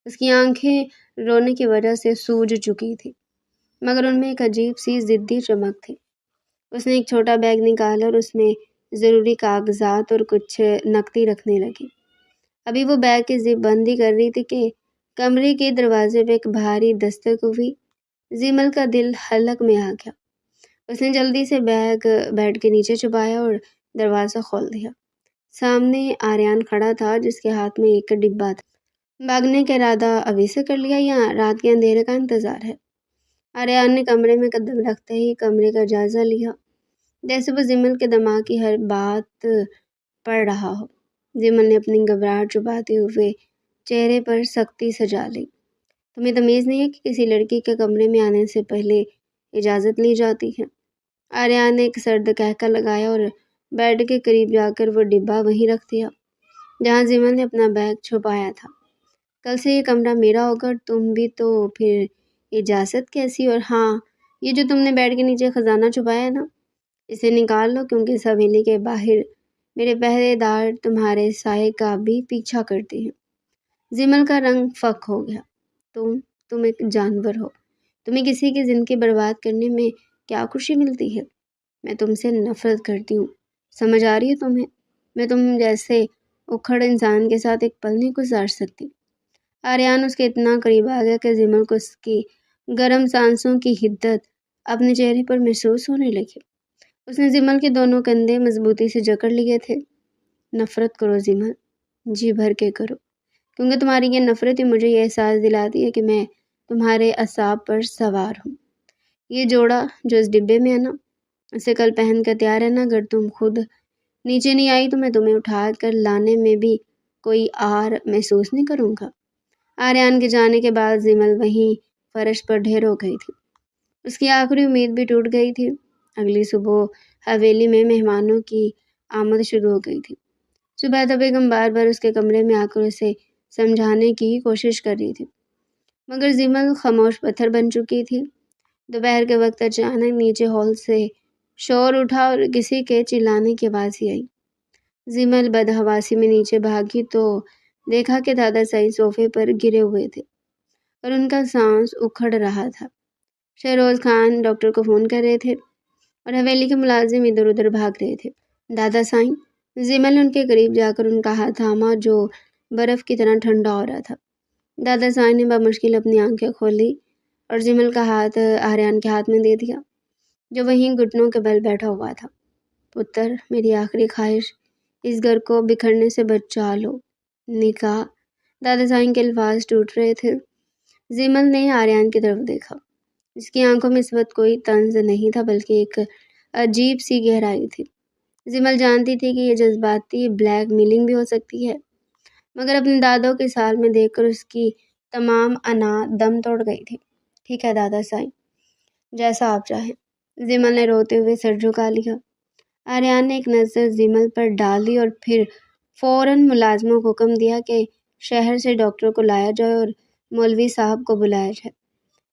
اس کی آنکھیں رونے کی وجہ سے سوج چکی تھی، مگر ان میں ایک عجیب سی ضدی چمک تھی۔ اس نے ایک چھوٹا بیگ نکالا اور اس میں ضروری کاغذات اور کچھ نقدی رکھنے لگی۔ ابھی وہ بیگ کی زپ بند ہی کر رہی تھی کہ کمرے کے دروازے پہ ایک بھاری دستک ہوئی۔ جمل کا دل حلق میں آ گیا۔ اس نے جلدی سے بیگ بیڈ کے نیچے چھپایا اور دروازہ کھول دیا۔ سامنے آریان کھڑا تھا جس کے ہاتھ میں ایک ڈبہ تھا۔ بھاگنے کا ارادہ ابھی سے کر لیا یا رات کے اندھیرے کا انتظار ہے؟ آریان نے کمرے میں قدم رکھتے ہی کمرے کا جائزہ لیا، جیسے وہ جمل کے دماغ کی ہر بات پڑھ رہا ہو۔ جمل نے اپنی گھبراہٹ چھپاتے ہوئے چہرے پر سختی سجا لی۔ تمہیں تمیز نہیں ہے کہ کسی لڑکی کے کمرے میں آنے سے پہلے اجازت لی جاتی ہے؟ آریان نے ایک سرد کہکہ لگایا اور بیڈ کے قریب جا کر وہ ڈبہ وہیں رکھ دیا جہاں جمل نے اپنا بیگ چھپایا تھا۔ کل سے یہ کمرہ میرا ہوگا اور تم بھی، تو پھر اجازت کیسی؟ اور ہاں، یہ جو تم نے بیڈ کے نیچے خزانہ چھپایا ہے نا، اسے نکال لو، کیونکہ اس حویلی کے باہر میرے پہرے دار تمہارے سائے کا بھی پیچھا کرتے ہیں۔ جمل کا رنگ فک ہو گیا۔ تم ایک جانور ہو۔ تمہیں کسی کی زندگی برباد کرنے میں کیا خوشی ملتی ہے؟ میں تم سے نفرت کرتی ہوں، سمجھ آ رہی ہے تمہیں؟ میں تم جیسے اکھڑ انسان کے ساتھ ایک پل نہیں گزار سکتی۔ آریان اس کے اتنا قریب آ گیا کہ جمل کو اس کی گرم سانسوں کی حدت اپنے چہرے پر محسوس ہونے لگی۔ اس نے جمل کے دونوں کندھے مضبوطی سے جکڑ لیے تھے۔ نفرت کرو جمل، جی بھر کے کرو، کیونکہ تمہاری یہ نفرت ہی مجھے یہ احساس دلاتی ہے کہ میں تمہارے اعصاب پر سوار ہوں۔ یہ جوڑا جو اس ڈبے میں ہے نا، اسے کل پہن کر تیار رہنا۔ اگر تم خود نیچے نہیں آئی تو میں تمہیں اٹھا کر لانے میں بھی کوئی آر محسوس نہیں کروں گا۔ آریان کے جانے کے بعد جمل وہیں فرش پر ڈھیر ہو گئی تھی۔ اس کی آخری امید بھی ٹوٹ گئی تھی۔ اگلی صبح حویلی میں مہمانوں کی آمد شروع ہو گئی تھی۔ زبیدہ بیگم بار بار اس کے کمرے میں آ کر اسے سمجھانے کی کوشش کر رہی تھی، مگر جمل خاموش پتھر بن چکی تھی۔ دوپہر کے وقت اچانک نیچے ہال سے شور اٹھا اور کسی کے چلانے کی آواز ہی آئی۔ جمل بدحواسی میں نیچے بھاگی تو دیکھا کہ دادا سائی صوفے پر گرے ہوئے تھے اور ان کا سانس اکھڑ رہا تھا۔ شہروز خان ڈاکٹر کو فون کر رہے تھے اور حویلی کے ملازم ادھر ادھر بھاگ رہے تھے۔ دادا سائیں، جمل نے ان کے قریب جا کر ان کا ہاتھ تھاما جو برف کی طرح ٹھنڈا ہو رہا تھا۔ دادا سائیں نے بمشکل اپنی آنکھیں کھولی اور جمل کا ہاتھ آریان کے ہاتھ میں دے دیا جو وہیں گھٹنوں کے بل بیٹھا ہوا تھا۔ پتر، میری آخری خواہش، اس گھر کو بکھرنے سے بچا لو۔ نکاح۔ دادا سائیں کے الفاظ ٹوٹ رہے تھے۔ جمل نے آریان کی طرف دیکھا۔ اس کی آنکھوں میں اس وقت کوئی طنز نہیں تھا بلکہ ایک عجیب سی گہرائی تھی۔ جمل جانتی تھی کہ یہ جذباتی بلیک میلنگ بھی ہو سکتی ہے، مگر اپنے دادوں کے سال میں دیکھ کر اس کی تمام انا دم توڑ گئی تھی۔ ٹھیک ہے دادا سائیں، جیسا آپ چاہیں۔ جمل نے روتے ہوئے سر جھکا لیا۔ آریان نے ایک نظر جمل پر ڈالی اور پھر فوراً ملازموں کو حکم دیا کہ شہر سے ڈاکٹر کو لایا جائے اور مولوی صاحب کو بلایا جائے۔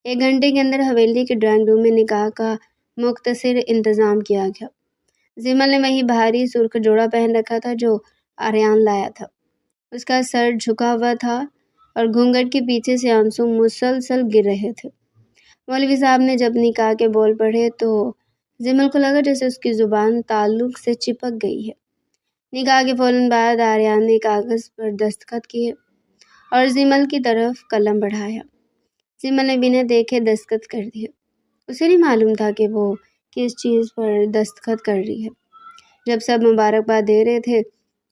1 گھنٹے کے اندر حویلی کے ڈرائنگ روم میں نکاح کا مختصر انتظام کیا گیا۔ جمل نے وہی بھاری سرخ جوڑا پہن رکھا تھا جو آریان لایا تھا۔ اس کا سر جھکا ہوا تھا اور گھونگھٹ کے پیچھے سے آنسو مسلسل گر رہے تھے۔ مولوی صاحب نے جب نکاح کے بول پڑھے تو جمل کو لگا جیسے اس کی زبان تعلق سے چپک گئی ہے۔ نکاح کے فوراً بعد آریان نے کاغذ پر دستخط کیے اور جمل کی طرف قلم بڑھایا۔ جمل نے بنا دیکھے دستخط کر دیے۔ اسے نہیں معلوم تھا کہ وہ کس چیز پر دستخط کر رہی ہے۔ جب سب مبارکباد دے رہے تھے،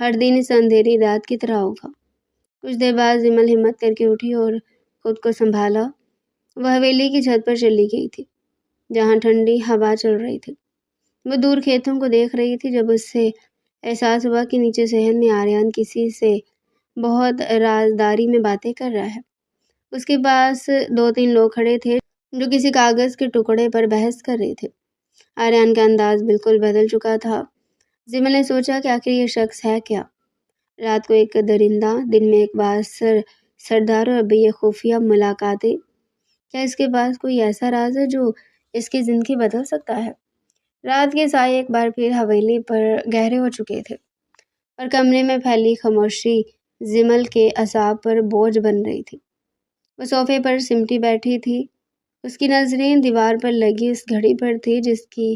ہر دن اس اندھیری رات کی طرح ہوگا۔ کچھ دیر بعد زمل ہمت کر کے اٹھی اور خود کو سنبھالا۔ وہ حویلی کی چھت پر چلی گئی تھی جہاں ٹھنڈی ہوا چل رہی تھی۔ وہ دور کھیتوں کو دیکھ رہی تھی جب اس سے احساس ہوا کہ نیچے صحن میں آریان کسی سے بہت رازداری میں باتیں کر رہا ہے۔ اس کے پاس 2-3 لوگ کھڑے تھے جو کسی کاغذ کے ٹکڑے پر بحث کر رہے تھے۔ آریان کا انداز بالکل بدل چکا تھا۔ زمل نے سوچا کہ آخر یہ شخص ہے کیا؟ رات کو ایک درندہ، دن میں ایک بااثر سردار اور اب یہ خفیہ ملاقاتیں۔ کیا اس کے پاس کوئی ایسا راز ہے جو اس کی زندگی بدل سکتا ہے؟ رات کے سائے ایک بار پھر حویلی پر گہرے ہو چکے تھے اور کمرے میں پھیلی خاموشی زمل کے اعصاب پر بوجھ بن رہی تھی۔ وہ صوفے پر سمٹی بیٹھی تھی۔ اس کی نظریں دیوار پر لگی اس گھڑی پر تھی جس کی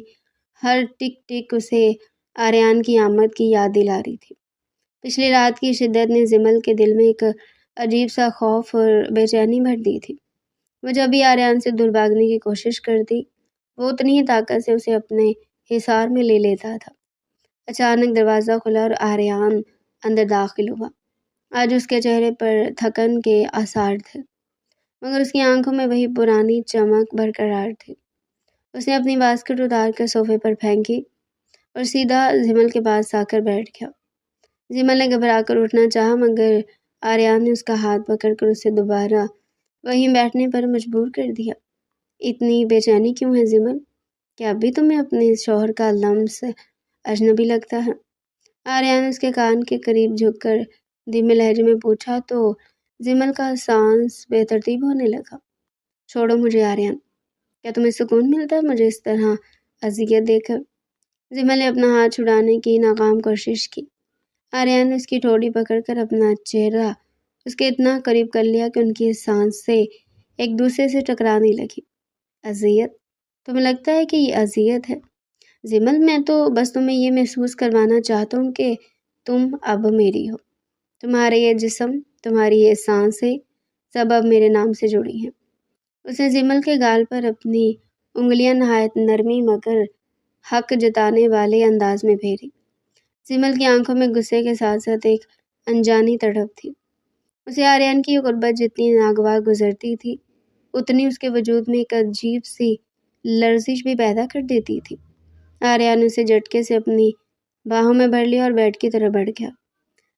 ہر ٹک ٹک اسے آریان کی آمد کی یاد دلا رہی تھی۔ پچھلی رات کی شدت نے زمل کے دل میں ایک عجیب سا خوف اور بے چینی بھر دی تھی۔ وہ جب بھی آریان سے دور بھاگنے کی کوشش کرتی وہ اتنی ہی طاقت سے اسے اپنے حصار میں لے لیتا تھا۔ اچانک دروازہ کھلا اور آریان اندر داخل ہوا۔ آج اس کے چہرے پر تھکن کے آثار تھے مگر اس کی آنکھوں میں وہی پرانی چمک برقرار تھی۔ اس نے اپنی باسکٹ اتار کر صوفے پر پھینکی اور سیدھا زمل کے پاس آ کر بیٹھ گیا۔ زمل نے گھبرا کر اٹھنا چاہا مگر آریان نے اس کا ہاتھ پکڑ کر اسے دوبارہ وہیں بیٹھنے پر مجبور کر دیا۔ اتنی بے چینی کیوں ہے زمل؟ کیا ابھی تمہیں اپنے شوہر کا لمس اجنبی لگتا ہے؟ آریان نے اس کے کان کے قریب جھک کر دھیمے لہجے میں پوچھا تو زمل کا سانس بے ترتیب ہونے لگا۔ چھوڑو مجھے آریان، کیا تمہیں سکون ملتا ہے مجھے اس طرح اذیت دے کر؟ زمل نے اپنا ہاتھ چھڑانے کی ناکام کوشش کی۔ آریان نے اس کی ٹھوڑی پکڑ کر اپنا چہرہ اس کے اتنا قریب کر لیا کہ ان کی سانسیں ایک دوسرے سے ٹکرانے لگی۔ اذیت؟ تمہیں لگتا ہے کہ یہ اذیت ہے؟ زمل میں تو بس تمہیں یہ محسوس کروانا چاہتا ہوں کہ تم اب میری ہو۔ تمہارے یہ جسم، تمہاری یہ سانسیں سب اب میرے نام سے جڑی ہیں۔ اس نے زمل کے گال پر اپنی انگلیاں نہایت نرمی مگر حق جتانے والے انداز میں پھیری۔ زمل کی آنکھوں میں غصے کے ساتھ ساتھ ایک انجانی تڑپ تھی۔ اسے آریان کی یہ قربت جتنی ناگوار گزرتی تھی اتنی اس کے وجود میں ایک عجیب سی لرزش بھی پیدا کر دیتی تھی۔ آریان نے اسے جھٹکے سے اپنی باہوں میں بھر لیا اور بیڈ کی طرف بڑھ گیا۔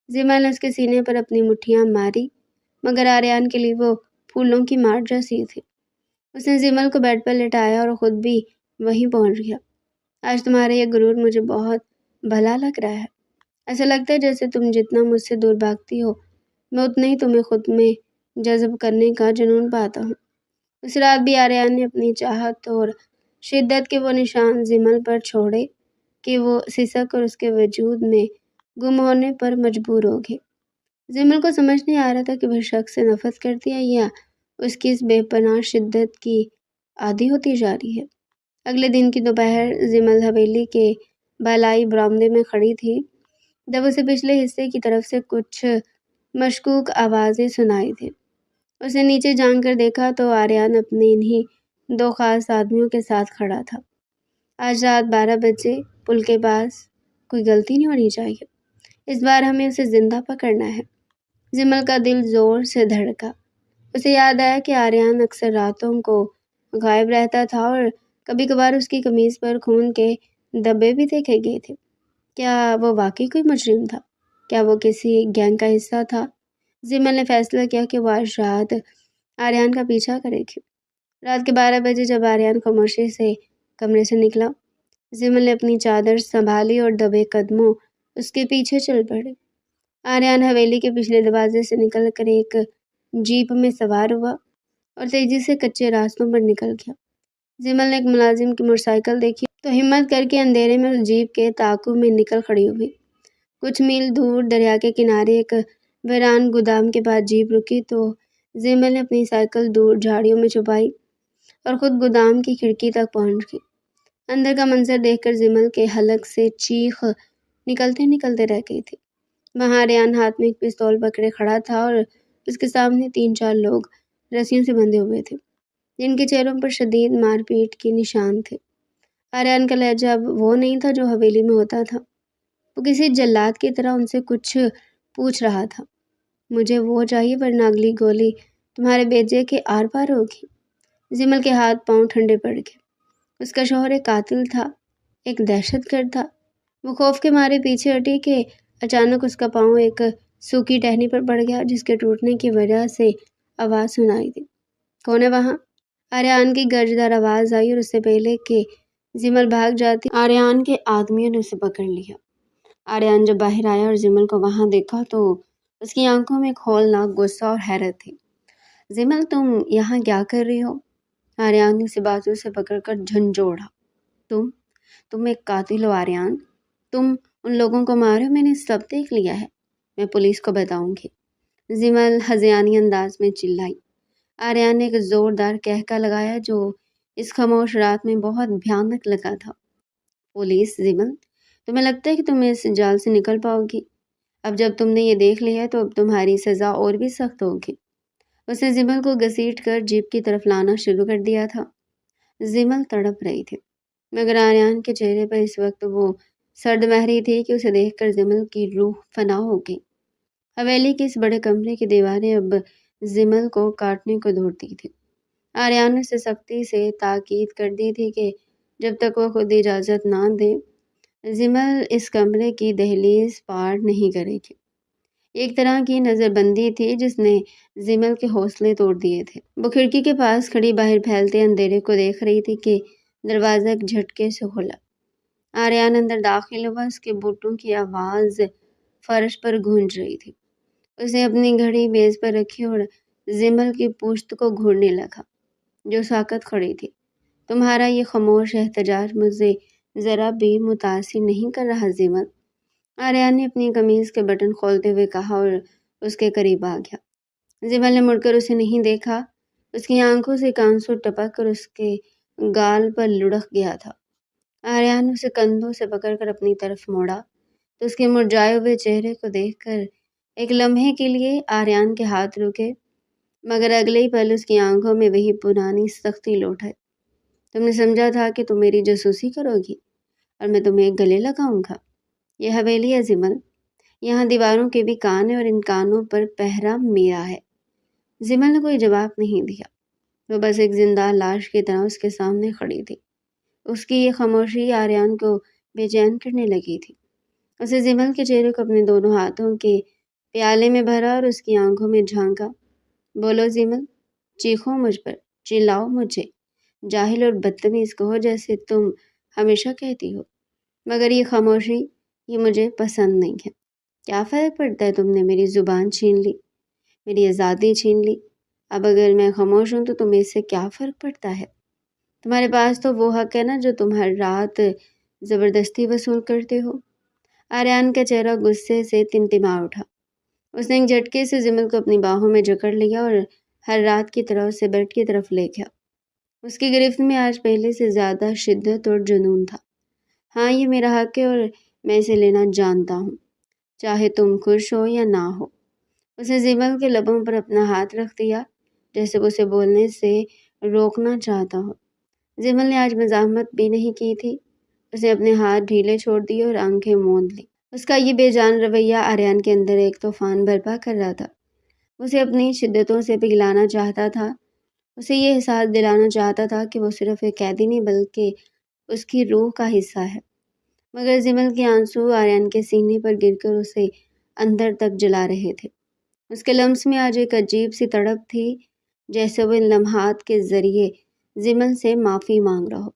زمل نے اس کے سینے پر اپنی مٹھیاں ماری مگر آریان کے لیے وہ پھولوں کی مار جیسی تھی۔ اس نے زمل کو بیڈ پر لٹایا اور خود بھی وہیں پہنچ گیا۔ آج تمہارا یہ غرور مجھے بہت بھلا لگ رہا ہے۔ ایسا لگتا ہے جیسے تم جتنا مجھ سے دور بھاگتی ہو میں اتنا ہی تمہیں خود میں جذب کرنے کا جنون پاتا ہوں۔ اس رات بھی آریان نے اپنی چاہت اور شدت کے وہ نشان زمل پر چھوڑے کہ وہ سسک اور اس کے وجود میں گم ہونے پر مجبور ہو گئی۔ زمل کو سمجھ نہیں آ رہا تھا کہ وہ شخص سے نفرت کرتی ہے یا اس کی اس بے پناہ شدت کی عادی ہوتی جا رہی ہے۔ اگلے دن کی دوپہر زمل حویلی کے بالائی برآمدے میں کھڑی تھی جب اسے پچھلے حصے کی طرف سے کچھ مشکوک آوازیں سنائی تھیں۔ اس نے نیچے جھانک کر دیکھا تو آریان اپنے انہی 2 خاص آدمیوں کے ساتھ کھڑا تھا۔ آج رات 12 بجے پل کے پاس کوئی غلطی نہیں ہونی چاہیے۔ اس بار ہمیں اسے زندہ پکڑنا ہے۔ زمل کا دل زور سے دھڑکا۔ اسے یاد آیا کہ آریان اکثر راتوں کو غائب رہتا تھا اور کبھی کبھار اس کی قمیض پر خون کے دھبے بھی دیکھے گئے تھے۔ کیا وہ واقعی کوئی مجرم تھا؟ کیا وہ کسی گینگ کا حصہ تھا؟ زمل نے فیصلہ کیا کہ وہ آج رات آریان کا پیچھا کرے گی۔ رات کے 12 بجے جب آریان خاموشی سے کمرے سے نکلا زمل نے اپنی چادر سنبھالی اور دبے قدموں اس کے پیچھے چل پڑے۔ آریان حویلی کے پچھلے دروازے سے نکل کر ایک جیپ میں سوار ہوا اور تیزی سے کچے راستوں پر نکل گیا۔ زمل نے ایک ملازم کی موٹر سائیکل دیکھی تو ہمت کر کے اندھیرے میں اس جیپ کے تعاقب میں نکل کھڑی ہوئی۔ کچھ میل دور دریا کے کنارے ایک ویران گودام کے پاس جیپ رکی تو زمل نے اپنی سائیکل دور جھاڑیوں میں چھپائی اور خود گودام کی کھڑکی تک پہنچ گئی۔ اندر کا منظر دیکھ کر زمل کے حلق سے چیخ نکلتے نکلتے رہ گئی تھی۔ وہاں آریان ہاتھ میں ایک پستول پکڑے کھڑا تھا اور اس کے سامنے 3-4 لوگ رسیوں سے بندھے ہوئے تھے جن کے چہروں پر شدید مار پیٹ کے نشان تھے۔ آریان کا لہجہ اب وہ نہیں تھا جو حویلی میں ہوتا تھا۔ وہ کسی جلاد کی طرح ان سے کچھ پوچھ رہا تھا۔ مجھے وہ چاہیے ورنہ اگلی گولی تمہارے بیٹے کے آر پار ہوگی۔ زمل کے ہاتھ پاؤں ٹھنڈے پڑ گئے۔ اس کا شوہر ایک قاتل تھا، ایک دہشت گرد تھا۔ وہ خوف کے مارے پیچھے ہٹی کہ اچانک اس کا پاؤں ایک سوکھی ٹہنی پر پڑ گیا جس کے ٹوٹنے کی وجہ سے آواز سنائی دی۔ کون ہے وہاں؟ آریان کی گرجدار آواز آئی اور اس سے پہلے کہ زمل بھاگ جاتی آریان کے آدمیوں نے اسے پکڑ لیا۔ آریان جب باہر آیا اور زمل کو وہاں دیکھا تو اس کی آنکھوں میں ایک ہولناک غصہ اور حیرت تھی۔ زمل تم یہاں کیا کر رہی ہو؟ آریان نے اسے بازو سے پکڑ کر جھنجھوڑا۔ تم ایک قاتل ہو آریان، تم ان لوگوں کو مارے، میں نے سب دیکھ لیا ہے، میں پولیس کو بتاؤں گی، زمل ہذیانی انداز میں چلائی۔ آریان نے ایک زوردار کہکا لگایا جو اس خاموش رات میں بہت بھیانک لگا تھا۔ پولیس؟ زمل، تمہیں لگتا ہے کہ تم اس جال سے نکل پاؤ گی؟ اب جب تم نے یہ دیکھ لیا تو اب تمہاری سزا اور بھی سخت ہوگی۔ اس نے زمل کو گھسیٹ کر جیپ کی طرف لانا شروع کر دیا تھا۔ زمل تڑپ رہی تھی مگر آریان کے چہرے پر اس وقت وہ سرد مہری تھی کہ اسے دیکھ کر زمل کی روح فنا ہو گئی۔ حویلی کے اس بڑے کمرے کی دیواریں اب زمل کو کاٹنے کو دوڑتی تھی۔ آریان نے اسے سختی سے تاکید کر دی تھی کہ جب تک وہ خود اجازت نہ دے زمل اس کمرے کی دہلیز پار نہیں کرے گی۔ ایک طرح کی نظر بندی تھی جس نے زمل کے حوصلے توڑ دیے تھے۔ وہ کھڑکی کے پاس کھڑی باہر پھیلتے اندھیرے کو دیکھ رہی تھی کہ دروازہ ایک جھٹکے سے کھلا۔ آریان اندر داخل ہوا، اس کے بوٹوں کی آواز فرش پر گونج رہی تھی۔ اس نے اپنی گھڑی میز پر رکھی اور زمل کی پشت کو گھورنے لگا جو ساکت کھڑی تھی۔ تمہارا یہ خاموش احتجاج مجھے ذرا بھی متاثر نہیں کر رہا زمل، آریان نے اپنی قمیض کے بٹن کھولتے ہوئے کہا اور اس کے قریب آ گیا۔ زمل نے مڑ کر اسے نہیں دیکھا۔ اس کی آنکھوں سے ایک آنسو ٹپک کر اس کے گال پر لڑک گیا تھا۔ آریان نے اسے کندھوں سے پکڑ کر اپنی طرف موڑا تو اس کے مرجھائے ہوئے چہرے کو دیکھ کر ایک لمحے کے لیے آریان کے ہاتھ رکے مگر اگلے ہی پل اس کی آنکھوں میں وہی پرانی سختی لوٹ آئی۔ تم نے سمجھا تھا کہ تم میری جاسوسی کرو گی اور میں تمہیں گلے لگاؤں گا۔ یہ حویلی ہے زمل، یہاں دیواروں کے بھی کان ہیں اور ان کانوں پر پہرا میرا ہے۔ زمل نے کوئی جواب نہیں دیا، وہ بس ایک زندہ لاش کی طرح اس کے سامنے کھڑی تھی۔ اس کی یہ خاموشی آریان کو بے چین کرنے لگی تھی۔ اسے زمل کے چہرے کو اپنے دونوں ہاتھوں کے پیالے میں بھرا اور اس کی آنکھوں میں جھانکا۔ بولو زمل، چیخو مجھ پر، چلاؤ مجھے، جاہل اور بدتمیز کہو جیسے تم ہمیشہ کہتی ہو، مگر یہ خاموشی یہ مجھے پسند نہیں ہے۔ کیا فرق پڑتا ہے؟ تم نے میری زبان چھین لی، میری آزادی چھین لی، اب اگر میں خاموش ہوں تو تمہیں اس سے کیا فرق پڑتا ہے؟ تمہارے پاس تو وہ حق ہے نا جو تم ہر رات زبردستی وصول کرتے ہو۔ آریان کا چہرہ غصے سے تمتما اٹھا۔ اس نے ایک جھٹکے سے زمل کو اپنی باہوں میں جکڑ لیا اور ہر رات کی طرح اسے بیڈ کی طرف لے گیا۔ اس کی گرفت میں آج پہلے سے زیادہ شدت اور جنون تھا۔ ہاں، یہ میرا حق ہے اور میں اسے لینا جانتا ہوں، چاہے تم خوش ہو یا نہ ہو۔ اس نے زمل کے لبوں پر اپنا ہاتھ رکھ دیا جیسے وہ اسے بولنے سے روکنا چاہتا ہو۔ زمل نے آج مزاحمت بھی نہیں کی تھی۔ اس نے اپنے ہاتھ ڈھیلے چھوڑ دیے اور آنکھیں موند لی۔ اس کا یہ بے جان رویہ آریان کے اندر ایک طوفان برپا کر رہا تھا۔ اسے اپنی شدتوں سے پگھلانا چاہتا تھا، اسے یہ احساس دلانا چاہتا تھا کہ وہ صرف ایک قیدی نہیں بلکہ اس کی روح کا حصہ ہے۔ مگر زمل کے آنسو آریان کے سینے پر گر کر اسے اندر تک جلا رہے تھے۔ اس کے لمس میں آج ایک عجیب سی تڑپ تھی جیسے وہ ان لمحات کے ذریعے زمل سے معافی مانگ رہا ہو،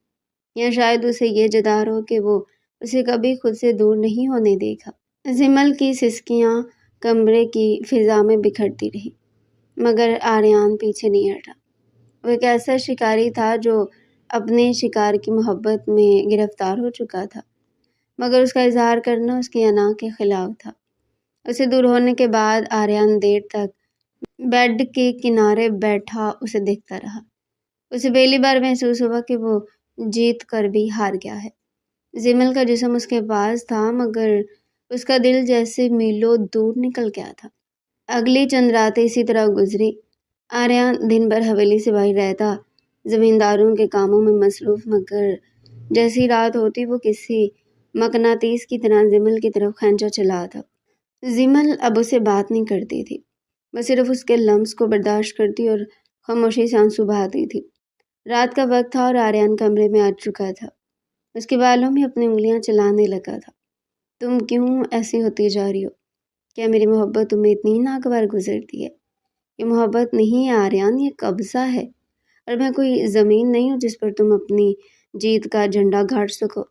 یا شاید اسے یہ جدار ہو کہ وہ اسے کبھی خود سے دور نہیں ہونے دے گا۔ زمل کی سسکیاں کمرے کی فضا میں بکھرتی رہی مگر آریان پیچھے نہیں ہٹا۔ وہ ایک ایسا شکاری تھا جو اپنے شکار کی محبت میں گرفتار ہو چکا تھا مگر اس کا اظہار کرنا اس کی انا کے خلاف تھا۔ اسے دور ہونے کے بعد آریان دیر تک بیڈ کے کنارے بیٹھا اسے دیکھتا رہا۔ اسے پہلی بار محسوس ہوا کہ وہ جیت کر بھی ہار گیا ہے۔ زمل کا جسم اس کے پاس تھا مگر اس کا دل جیسے میلوں دور نکل گیا تھا۔ اگلی چند راتیں اسی طرح گزری۔ آریان دن بھر حویلی سے باہر رہتا، زمینداروں کے کاموں میں مصروف، مگر جیسی رات ہوتی وہ کسی مقناطیس کی طرح زمل کی طرف کھینچا چلا تھا۔ زمل اب اسے بات نہیں کرتی تھی، وہ صرف اس کے لمس کو برداشت کرتی اور خاموشی سے آنسو بہاتی تھی۔ رات کا وقت تھا اور آریان کمرے میں آ چکا تھا، اس کے بالوں میں اپنی انگلیاں چلانے لگا تھا۔ تم کیوں ایسی ہوتی جا رہی ہو؟ کیا میری محبت تمہیں اتنی ناگوار گزرتی ہے؟ یہ محبت نہیں ہے آریان، یہ قبضہ ہے، اور میں کوئی زمین نہیں ہوں جس پر تم اپنی جیت کا جھنڈا گاڑ سکو۔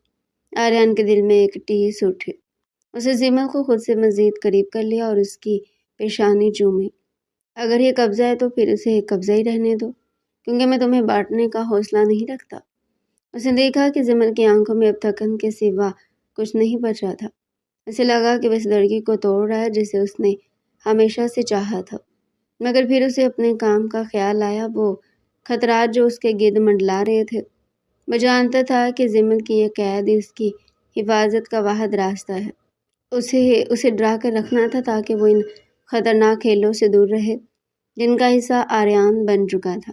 آریان کے دل میں ایک ٹیس اٹھی، اسے زمل کو خود سے مزید قریب کر لیا اور اس کی پیشانی چومی۔ اگر یہ قبضہ ہے تو پھر اسے قبضہ ہی رہنے دو، کیونکہ میں تمہیں بانٹنے کا حوصلہ نہیں رکھتا۔ اس نے دیکھا کہ زمل کی آنکھوں میں اب تھکن کے سوا کچھ نہیں بچا تھا۔ اسے لگا کہ وہ اس لڑکی کو توڑ رہا ہے جسے اس نے ہمیشہ سے چاہا تھا، مگر پھر اسے اپنے کام کا خیال آیا، وہ خطرات جو اس کے گرد منڈلا رہے تھے۔ وہ جانتا تھا کہ زمل کی یہ قید اس کی حفاظت کا واحد راستہ ہے۔ اسے ڈرا کر رکھنا تھا تاکہ وہ ان خطرناک کھیلوں سے دور رہے جن کا حصہ آریان بن چکا تھا۔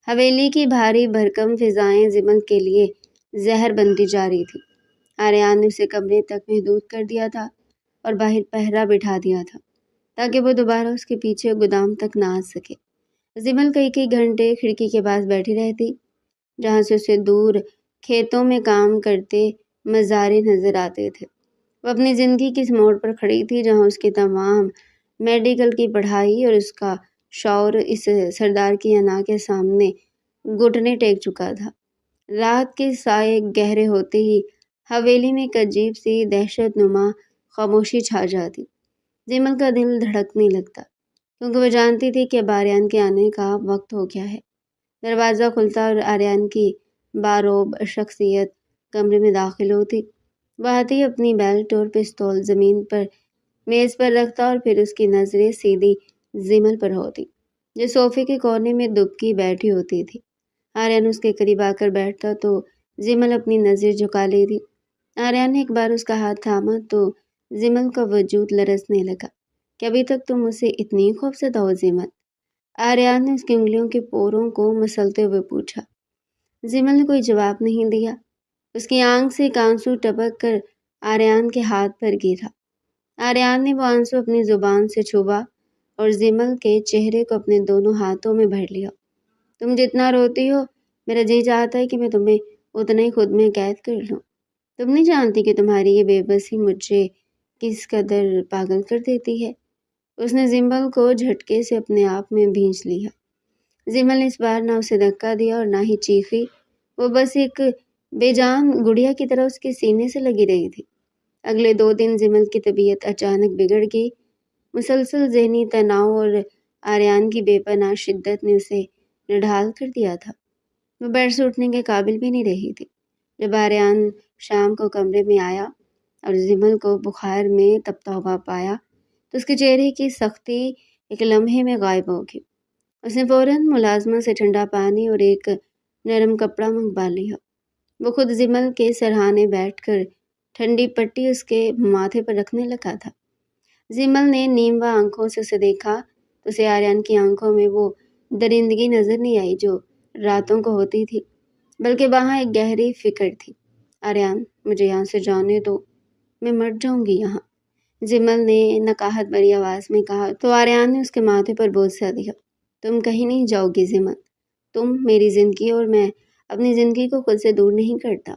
حویلی کی بھاری بھرکم فضائیں زمل کے لیے زہر بنتی جا رہی تھی۔ آریان نے اسے کمرے تک محدود کر دیا تھا اور باہر پہرا بٹھا دیا تھا تاکہ وہ دوبارہ اس کے پیچھے گودام تک نہ آ سکے۔ زمل کئی گھنٹے کھڑکی کے پاس بیٹھی رہتی، جہاں سے اسے دور کھیتوں میں کام کرتے مزارے نظر آتے تھے۔ وہ اپنی زندگی کی اس موڑ پر کھڑی تھی جہاں اس کی تمام میڈیکل کی پڑھائی اور اس کا شعور اس سردار کی انا کے سامنے گھٹنے ٹیک چکا تھا۔ رات کے سائے گہرے ہوتے ہی حویلی میں ایک عجیب سی دہشت نما خاموشی چھا جاتی۔ زمل کا دل دھڑکنے لگتا کیونکہ وہ جانتی تھی کہ اب آریان کے آنے کا وقت ہو گیا ہے۔ دروازہ کھلتا اور آریان کی باروب شخصیت کمرے میں داخل ہوتی۔ وہ آتے ہی اپنی بیلٹ اور پستول زمین پر میز پر رکھتا اور پھر اس کی نظریں سیدھی زمل پر ہوتی جو صوفے کے کونے میں دبکی بیٹھی ہوتی تھی۔ آریان اس کے قریب آ کر بیٹھتا تو زمل اپنی نظر جھکا لیتی۔ آریان نے ایک بار اس کا ہاتھ تھاما تو زمل کا وجود لرزنے لگا۔ کہ ابھی تک تم اسے اتنی خوفزدہ ہو زمل؟ آریان نے اس کی انگلیوں کے پوروں کو مسلتے ہوئے پوچھا۔ زمل نے کوئی جواب نہیں دیا۔ اس کی آنکھ سے ایک آنسو ٹپک کر آریان کے ہاتھ پر گرا۔ آریان نے وہ آنسو اپنی زبان سے چھوا اور زمل کے چہرے کو اپنے دونوں ہاتھوں میں بھر لیا۔ تم جتنا روتی ہو میرا جی چاہتا ہے کہ میں تمہیں اتنا ہی خود میں قید کر لوں۔ تم نہیں جانتی کہ تمہاری یہ بے بسی مجھے کس قدر پاگل کر دیتی ہے۔ اس نے زمل کو جھٹکے سے اپنے آپ میں بھینچ لیا۔ زمل نے اس بار نہ اسے دھکا دیا اور نہ ہی چیخی، وہ بس ایک بے جان گڑیا کی طرح اس کے سینے سے لگی رہی تھی۔ اگلے 2 دن زمل کی طبیعت اچانک بگڑ گئی۔ مسلسل ذہنی تناؤ اور آریان کی بے پناہ شدت نے اسے نڈھال کر دیا تھا۔ وہ بیڈ سے اٹھنے کے قابل بھی نہیں رہی تھی۔ جب آریان شام کو کمرے میں آیا اور زمل کو بخار میں تپتا ہوا پایا تو اس کے چہرے کی سختی ایک لمحے میں غائب ہو گئی۔ اس نے فوراً ملازمہ سے ٹھنڈا پانی اور ایک نرم کپڑا منگوا لیا۔ وہ خود زمل کے سرہانے بیٹھ کر ٹھنڈی پٹی اس کے ماتھے پر رکھنے لگا تھا۔ زمل نے نیموا آنکھوں سے اسے دیکھا تو اسے آریان کی آنکھوں میں وہ درندگی نظر نہیں آئی جو راتوں کو ہوتی تھی، بلکہ وہاں ایک گہری فکر تھی۔ آریان، مجھے یہاں سے جانے دو، میں مر جاؤں گی یہاں، زمل نے نقاہت بھری آواز میں کہا تو آریان نے اس کے ماتھے پر بوجھ سا دیا۔ تم کہیں نہیں جاؤ گی زمل، تم میری زندگی اور میں اپنی زندگی کو خود سے دور نہیں کرتا۔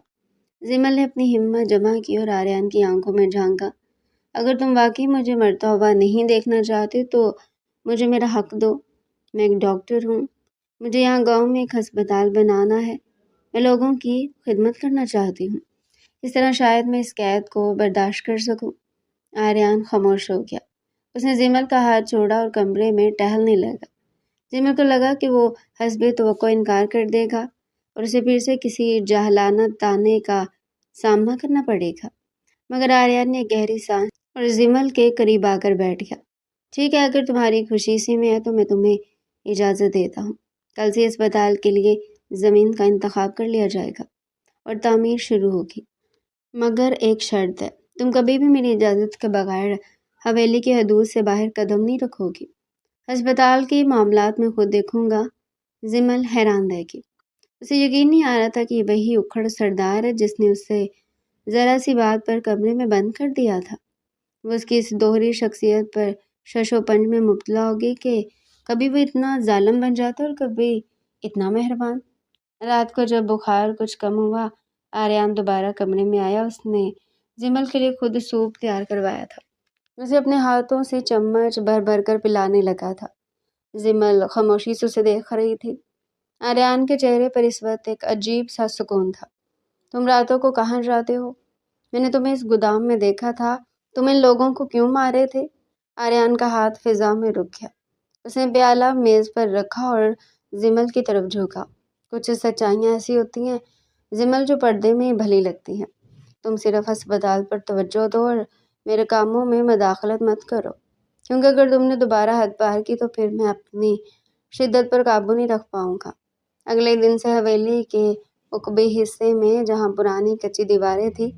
زمل نے اپنی ہمت جمع کی اور آریان کی آنکھوں میں جھانکا۔ اگر تم واقعی مجھے مرتا ہوا نہیں دیکھنا چاہتے تو مجھے میرا حق دو۔ میں ایک ڈاکٹر ہوں، مجھے یہاں گاؤں میں ایک ہسپتال بنانا ہے، میں لوگوں کی خدمت کرنا چاہتی ہوں، اس طرح شاید میں اس قید کو برداشت کر سکوں۔ آریان خاموش ہو گیا۔ اس نے زمل کا ہاتھ چھوڑا اور کمرے میں ٹہلنے لگا۔ زمل کو لگا کہ وہ حسب توقع انکار کر دے گا اور اسے پھر سے کسی جاہلانہ طعنے کا سامنا کرنا پڑے گا، مگر آریان نے گہری سانس اور زمل کے قریب آ کر بیٹھ گیا۔ ٹھیک ہے، اگر تمہاری خوشی اسی میں ہے تو میں تمہیں اجازت دیتا ہوں۔ کل سے اسپتال کے لیے زمین کا انتخاب کر لیا جائے گا اور تعمیر شروع ہوگی، مگر ایک شرط ہے، تم کبھی بھی میری اجازت کے بغیر حویلی کی حدود سے باہر قدم نہیں رکھو گی۔ ہسپتال کے معاملات میں خود دیکھوں گا۔ زمل حیران رہ گئی۔ اسے یقین نہیں آ رہا تھا کہ یہ وہی اکھڑ سردار ہے جس نے اسے ذرا سی بات پر کمرے میں بند کر دیا تھا؟ وہ اس کی اس دوہری شخصیت پر شش و پنج میں مبتلا ہوگی کہ کبھی وہ اتنا ظالم بن جاتا اور کبھی اتنا مہربان۔ رات کو جب بخار کچھ کم ہوا، آریان دوبارہ کمرے میں آیا۔ اس نے زمل کے لیے خود سوپ تیار کروایا تھا، اسے اپنے ہاتھوں سے چمچ بھر بھر کر پلانے لگا تھا۔ زمل خاموشی سے اسے دیکھ رہی تھی۔ آریان کے چہرے پر اس وقت ایک عجیب سا سکون تھا۔ تم راتوں کو کہاں جاتے ہو؟ میں نے تمہیں اس گودام میں دیکھا تھا، تم ان لوگوں کو کیوں مارے تھے؟ آریان کا ہاتھ فضا میں رک گیا۔ اس نے پیالہ میز پر رکھا اور زمل کی طرف جھکا۔ کچھ سچائیاں ایسی ہوتی ہیں زمل جو پردے میں بھلی لگتی ہیں۔ تم صرف ہسپتال پر توجہ دو اور میرے کاموں میں مداخلت مت کرو، کیونکہ اگر تم نے دوبارہ حد پار کی تو پھر میں اپنی شدت پر قابو نہیں رکھ پاؤں گا۔ اگلے دن سے حویلی کے عقبی حصے میں جہاں پرانی کچی دیواریں تھیں،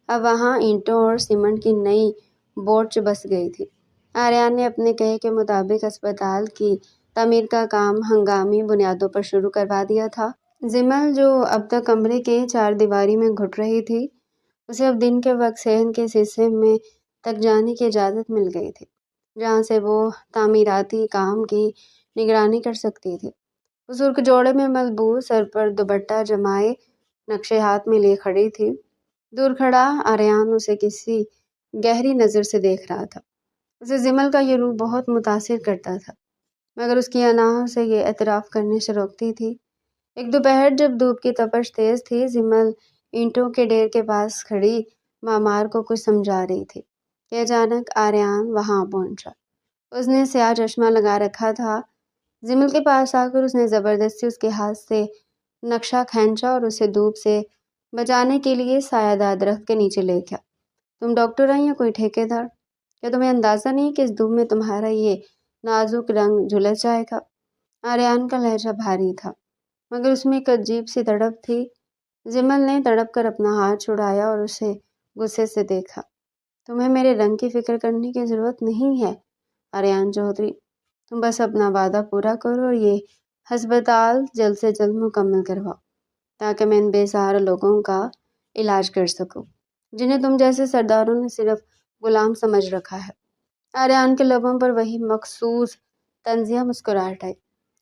اب وہاں اینٹوں اور سیمنٹ کی نئی بورچ بس گئی تھی۔ آریان نے اپنے کہے کے مطابق اسپتال کی تعمیر کا کام ہنگامی بنیادوں پر شروع کروا دیا تھا۔ زمل جو اب تک کمرے کے چار دیواری میں گھٹ رہی تھی، اسے اب دن کے وقت صحن کے اس حصے میں تک جانے کی اجازت مل گئی تھی جہاں سے وہ تعمیراتی کام کی نگرانی کر سکتی تھی۔ وہ سرخ جوڑے میں ملبوس، سر پر دوپٹہ جمائے، نقشے ہاتھ میں لیے کھڑی تھی۔ دور کھڑا آریان اسے کسی گہری نظر سے دیکھ رہا تھا۔ اسے زمل کا یہ روپ بہت متاثر کرتا تھا، مگر اس کی انا اسے یہ اعتراف کرنے سے روکتی تھی۔ ایک دوپہر جب دھوپ کی تپش تیز تھی، زمل اینٹوں کے ڈھیر کے پاس کھڑی معمار کو کچھ سمجھا رہی تھی کہ اچانک آریان وہاں پہنچا۔ اس نے سیاہ چشمہ لگا رکھا تھا۔ زمل کے پاس آ کر اس نے زبردستی اس کے ہاتھ سے نقشہ کھینچا اور اسے دھوپ سے بچانے کے لیے سایہ دار درخت کے نیچے لے گیا۔ تم ڈاکٹر ہیں یا کوئی ٹھیکیدار؟ کیا تمہیں اندازہ نہیں کہ اس دھوپ میں تمہارا یہ نازک رنگ جھلس جائے گا؟ آریان کا لہجہ بھاری تھا، مگر اس میں ایک عجیب سی تڑپ تھی۔ زمل نے تڑپ کر اپنا ہاتھ چھڑایا اور اسے غصے سے دیکھا۔ تمہیں میرے رنگ کی فکر کرنے کی ضرورت نہیں ہے آریان چودھری، تم بس اپنا وعدہ پورا کرو اور یہ ہسپتال جلد سے جلد مکمل کرواؤ تاکہ میں ان بے سہارا لوگوں کا علاج کر سکوں جنہیں تم جیسے سرداروں نے صرف غلام سمجھ رکھا ہے۔ آریان کے لبوں پر وہی مخصوص طنزیہ مسکراہٹ آئی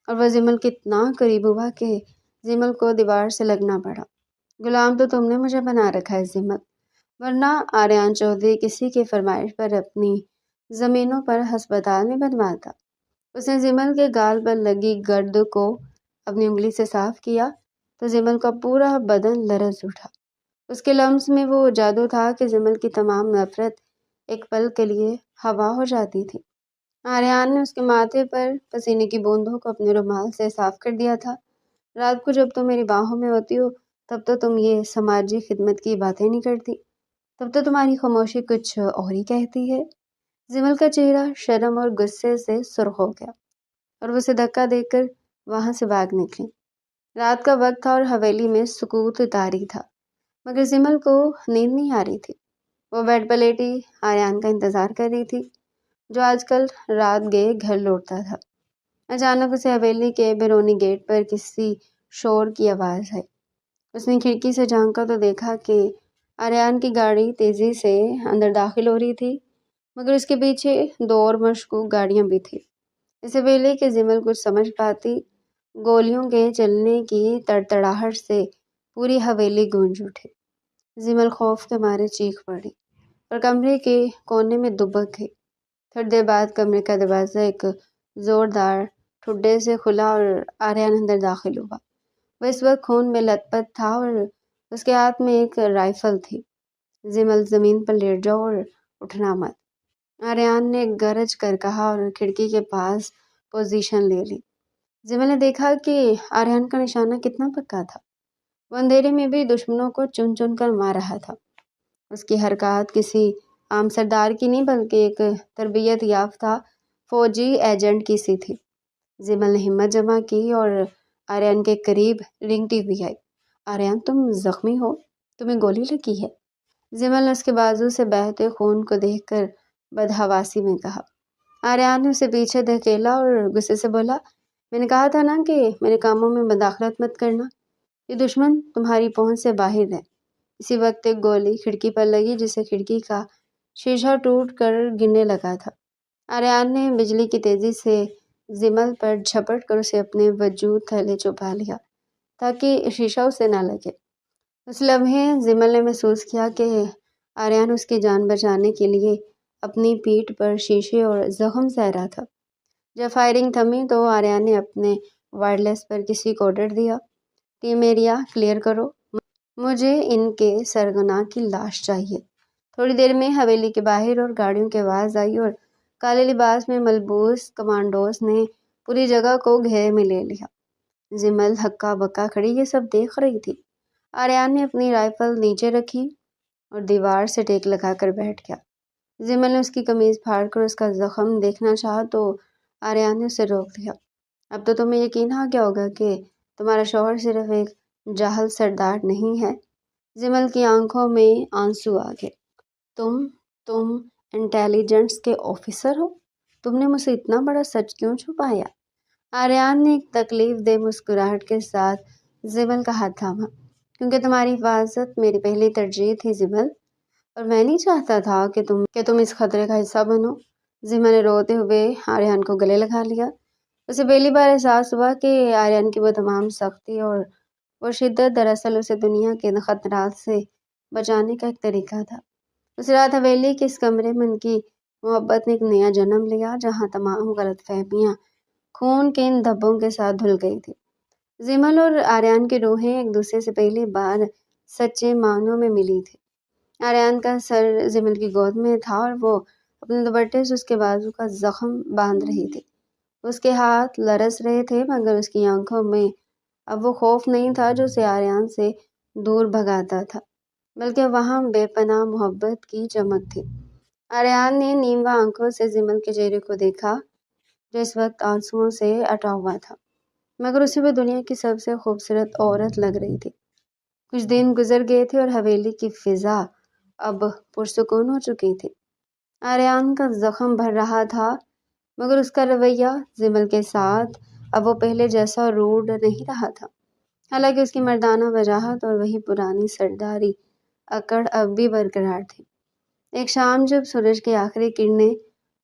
اور وہ زمل کے اتنا قریب ہوا کہ زمل کو دیوار سے لگنا پڑا۔ غلام تو تم نے مجھے بنا رکھا ہے زمل، ورنہ آریان چودھری کسی کی فرمائش پر اپنی زمینوں پر ہسپتال نہیں بنواتا۔ اس نے زمل کے گال پر لگی گرد کو اپنی انگلی سے صاف کیا تو زمل کا پورا بدن لرز اٹھا۔ اس کے لمس میں وہ جادو تھا کہ زمل کی تمام نفرت ایک پل کے لیے ہوا ہو جاتی تھی۔ آریان نے اس کے ماتھے پر پسینے کی بوندوں کو اپنے رومال سے صاف کر دیا تھا۔ رات کو جب تم میری باہوں میں ہوتی ہو تب تو تم یہ سماجی خدمت کی باتیں نہیں کرتی، تب تو تمہاری خاموشی کچھ اور ہی کہتی ہے۔ زمل کا چہرہ شرم اور غصے سے سرخ ہو گیا اور وہ اسے دھکا دے کر وہاں سے بھاگ نکلی۔ رات کا وقت تھا اور حویلی میں سکوت طاری تھا، مگر زمل کو نیند نہیں آ رہی تھی۔ وہ بیڈ پر لیٹی آریان کا انتظار کر رہی تھی جو آج کل رات گئے گھر لوٹتا تھا۔ اچانک اسے حویلی کے بیرونی گیٹ پر کسی شور کی آواز آئی۔ اس نے کھڑکی سے جھانکا تو دیکھا کہ آریان کی گاڑی تیزی سے اندر داخل ہو رہی تھی، مگر اس کے پیچھے دو اور مشکوک گاڑیاں بھی تھیں۔ اس سے پہلے کہ زمل کچھ سمجھ پاتی، گولیوں کے چلنے کی تڑتڑاہٹ سے پوری حویلی گونج اٹھی۔ زمل خوف کے مارے چیخ پڑی اور کمرے کے کونے میں دبک گئی۔ تھوڑی دیر بعد کمرے کا دروازہ ایک زوردار ٹھڈے سے کھلا اور آریان اندر داخل ہوا۔ وہ اس وقت خون میں لت پت تھا اور اس کے ہاتھ میں ایک رائفل تھی۔ زمل زمین پر لیٹ جاؤ اور اٹھنا مت، آریان نے گرج کر کہا اور کھڑکی کے پاس پوزیشن لے لی۔ زمل نے دیکھا کہ آریان کا نشانہ کتنا پکا تھا۔ وہ اندھیرے میں بھی دشمنوں کو چن چن کر مار رہا تھا۔ اس کی حرکات کسی عام سردار کی نہیں بلکہ ایک تربیت یافتہ فوجی ایجنٹ کی سی تھی۔ زمل نے ہمت جمع کی اور آریان کے قریب رینگتی ہوئی آئی۔ آریان تم زخمی ہو؟ تمہیں گولی لگی ہے؟ زمل نے اس کے بازو سے بہتے خون کو دیکھ کر بدحواسی میں کہا۔ آریان نے اسے پیچھے دھکیلا اور غصے سے بولا، میں نے کہا تھا نا کہ میرے کاموں میں مداخلت مت کرنا، یہ دشمن تمہاری پہنچ سے باہر ہے۔ اسی وقت ایک گولی کھڑکی پر لگی جسے کھڑکی کا شیشہ ٹوٹ کر گرنے لگا تھا۔ آریان نے بجلی کی تیزی سے زمل پر جھپٹ کر اسے اپنے وجود تلے چھپا لیا تاکہ شیشہ اسے نہ لگے۔ اس لمحے زمل نے محسوس کیا کہ آریان اس کی جان بچانے کے لیے اپنی پیٹھ پر شیشے اور زخم سہ رہا تھا۔ جب فائرنگ تھمی تو آریان نے اپنے وائرلیس پر کسی کو آرڈر دیا، ٹیم ایریا کلیئر کرو، مجھے ان کے سرغنہ کی لاش چاہیے۔ تھوڑی دیر میں حویلی کے باہر اور گاڑیوں کی آواز آئی اور کالے لباس میں ملبوس کمانڈوز نے پوری جگہ کو گھیرے میں لے لیا۔ زمل ہکا بکا کھڑی یہ سب دیکھ رہی تھی۔ آریان نے اپنی رائفل نیچے رکھی اور دیوار سے ٹیک لگا کر بیٹھ گیا۔ زمل نے اس کی قمیض پھاڑ کر اس کا زخم دیکھنا چاہا تو آریان نے اسے روک دیا۔ اب تو تمہیں یقین آ گیا ہوگا کہ تمہارا شوہر صرف ایک جاہل سردار نہیں ہے۔ زمل کی آنکھوں میں آنسو آ گئے۔ تم انٹیلیجنس کے آفیسر ہو؟ تم نے مجھ سے اتنا بڑا سچ کیوں چھپایا؟ آریان نے ایک تکلیف دہ مسکراہٹ کے ساتھ زمل کا ہاتھ تھاما۔ کیونکہ تمہاری حفاظت میری پہلی ترجیح تھی زمل، اور میں نہیں چاہتا تھا کہ تم اس خطرے کا حصہ بنو۔ زمل نے روتے ہوئے آریان کو گلے لگا لیا۔ اسے پہلی بار احساس ہوا کہ آریان کی وہ تمام سختی اور وہ شدت دراصل اسے دنیا کے ان خطرات سے بچانے کا ایک طریقہ تھا۔ اس رات حویلی کے اس کمرے میں ان کی محبت نے ایک نیا جنم لیا، جہاں تمام غلط فہمیاں خون کے ان دھبوں کے ساتھ دھل گئی تھی۔ زمل اور آریان کی روحیں ایک دوسرے سے پہلی بار سچے معنوں میں ملی تھی۔ آریان کا سر زمل کی گود میں تھا اور وہ اپنے دوپٹے سے اس کے بازو کا زخم باندھ رہی تھی۔ اس کے ہاتھ لرز رہے تھے مگر اس کی آنکھوں میں اب وہ خوف نہیں تھا جو اسے آریان سے دور بھگاتا تھا، بلکہ وہاں بے پناہ محبت کی چمک تھی۔ آریان نے نیموا آنکھوں سے زمل کے چہرے کو دیکھا جو اس وقت آنسوؤں سے اٹا ہوا تھا، مگر اسے وہ دنیا کی سب سے خوبصورت عورت لگ رہی تھی۔ کچھ دن گزر گئے تھے اور حویلی کی فضا اب پرسکون ہو چکی تھی۔ آریان کا زخم بھر رہا تھا مگر اس کا رویہ زمل کے ساتھ اب وہ پہلے جیسا روڈ نہیں رہا تھا۔ حالانکہ اس کی مردانہ وجاہت اور وہی پرانی سرداری اکڑ اب بھی برقرار تھی۔ ایک شام جب سورج کی آخری کرنیں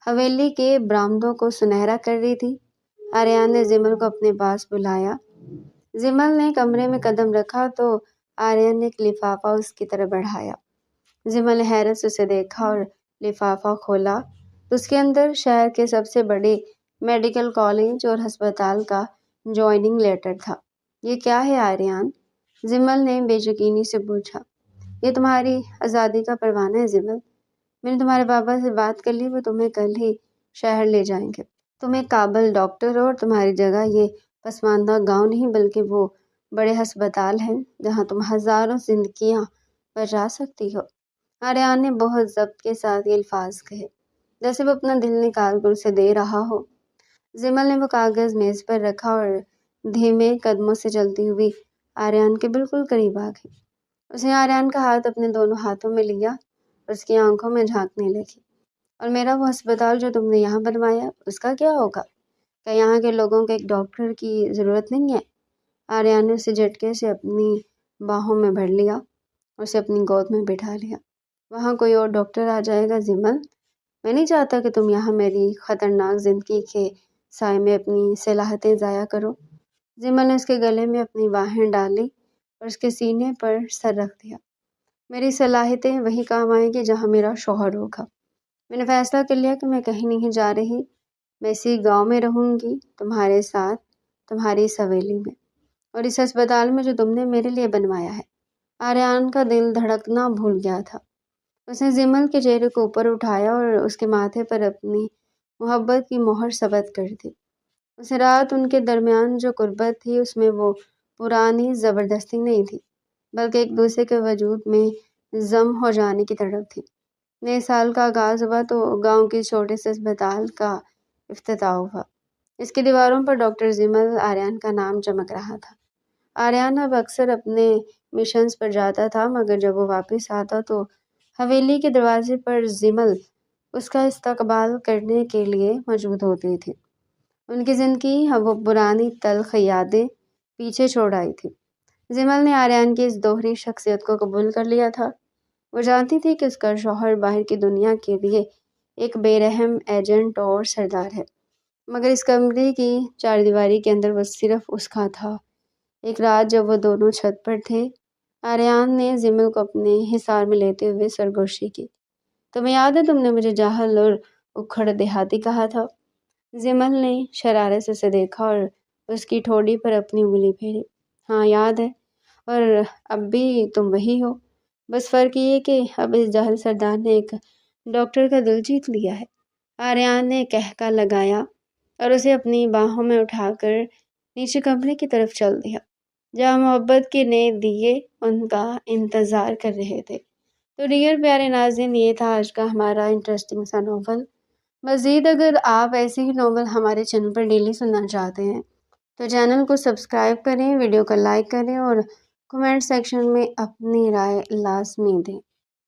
حویلی کے برآمدوں کو سنہرا کر رہی تھی، آریان نے زمل کو اپنے پاس بلایا۔ زمل نے کمرے میں قدم رکھا تو آریان نے ایک لفافہ اس کی طرف بڑھایا۔ زمل نے حیرت سے اسے دیکھا اور لفافہ کھولا تو اس کے اندر شہر کے سب سے بڑے میڈیکل کالج اور ہسپتال کا جوائننگ لیٹر تھا۔ یہ کیا ہے آریان؟ زمل نے بے یقینی سے پوچھا۔ یہ تمہاری آزادی کا پروانہ ہے زمل۔ میں نے تمہارے بابا سے بات کر لی، وہ تمہیں کل ہی شہر لے جائیں گے۔ تم ایک قابل ڈاکٹر ہو اور تمہاری جگہ یہ پسماندہ گاؤں نہیں بلکہ وہ بڑے ہسپتال ہیں جہاں تم ہزاروں زندگیاں بچا سکتی ہو۔ آریان نے بہت ضبط کے ساتھ یہ الفاظ کہے جیسے وہ اپنا دل نکال کر اسے دے رہا ہو۔ زمل نے وہ کاغذ میز پر رکھا اور دھیمے قدموں سے چلتی ہوئی آریان کے بالکل قریب آ گئی۔ اس نے آریان کا ہاتھ اپنے دونوں ہاتھوں میں لیا اور اس کی آنکھوں میں جھانکنے لگی۔ اور میرا وہ ہسپتال جو تم نے یہاں بنوایا اس کا کیا ہوگا؟ کیا یہاں کے لوگوں کو ایک ڈاکٹر کی ضرورت نہیں ہے؟ آریان نے اسے جھٹکے سے اپنی باہوں میں بھر لیا اور اسے اپنی گود میں بٹھا لیا۔ وہاں کوئی اور ڈاکٹر آ جائے گا زمل؟ میں نہیں چاہتا کہ تم یہاں میری خطرناک زندگی کے سائے میں اپنی صلاحیتیں ضائع کرو۔ زمل نے اس کے گلے میں اپنی باہیں ڈالی اور اس کے سینے پر سر رکھ دیا۔ میری صلاحیتیں وہیں کام آئیں گی جہاں میرا شوہر ہوگا۔ میں نے فیصلہ کر لیا کہ میں کہیں نہیں جا رہی، میں اسی گاؤں میں رہوں گی تمہارے ساتھ، تمہاری اس حویلی میں اور اس ہسپتال میں جو تم نے میرے لیے بنوایا ہے۔ آریان کا دل دھڑکنا بھول گیا تھا۔ اس نے زمل کے چہرے کو اوپر اٹھایا اور اس کے ماتھے پر اپنی محبت کی مہر ثبت کر دی۔ اس رات ان کے درمیان جو قربت تھی اس میں وہ پرانی زبردستی نہیں تھی بلکہ ایک دوسرے کے وجود میں ضم ہو جانے کی تڑپ تھی۔ نئے سال کا آغاز ہوا تو گاؤں کے چھوٹے سے اسپتال کا افتتاح ہوا۔ اس کی دیواروں پر ڈاکٹر زمل آریان کا نام چمک رہا تھا۔ آریان اب اکثر اپنے مشنز پر جاتا تھا مگر جب وہ واپس آتا تو حویلی کے دروازے پر زمل اس کا استقبال کرنے کے لیے موجود ہوتی تھی۔ ان کی زندگی اب وہ پرانی تلخ یادیں پیچھے چھوڑ آئی تھی۔ زمل نے آریان کی اس دوہری شخصیت کو قبول کر لیا تھا۔ وہ جانتی تھی کہ اس کا شوہر باہر کی دنیا کے لیے ایک بے رحم ایجنٹ اور سردار ہے، مگر اس کمرے کی چار دیواری کے اندر وہ صرف اس کا تھا۔ ایک رات جب وہ دونوں چھت پر تھے، آریان نے زمل کو اپنے حصار میں لیتے ہوئے سرگوشی کی۔ تمہیں یاد ہے تم نے مجھے جاہل اور اکھڑ دیہاتی کہا تھا؟ زمل نے شرارت سے اسے دیکھا اور اس کی ٹھوڑی پر اپنی انگلی پھیری۔ ہاں یاد ہے، اور اب بھی تم وہی ہو، بس فرق یہ کہ اب اس جاہل سردار نے ایک ڈاکٹر کا دل جیت لیا ہے۔ آریان نے کہکا لگایا اور اسے اپنی باہوں میں اٹھا کر نیچے کمرے کی طرف چل دیا، جہاں محبت کے نئے دیے ان کا انتظار کر رہے تھے۔ تو ڈیئر پیارے ناظرین، یہ تھا آج کا ہمارا انٹرسٹنگ سا ناول۔ مزید اگر آپ ایسے ہی ناول ہمارے چینل پر ڈیلی سننا چاہتے ہیں تو چینل کو سبسکرائب کریں، ویڈیو کو لائک کریں اور کمنٹ سیکشن میں اپنی رائے لازمی دیں۔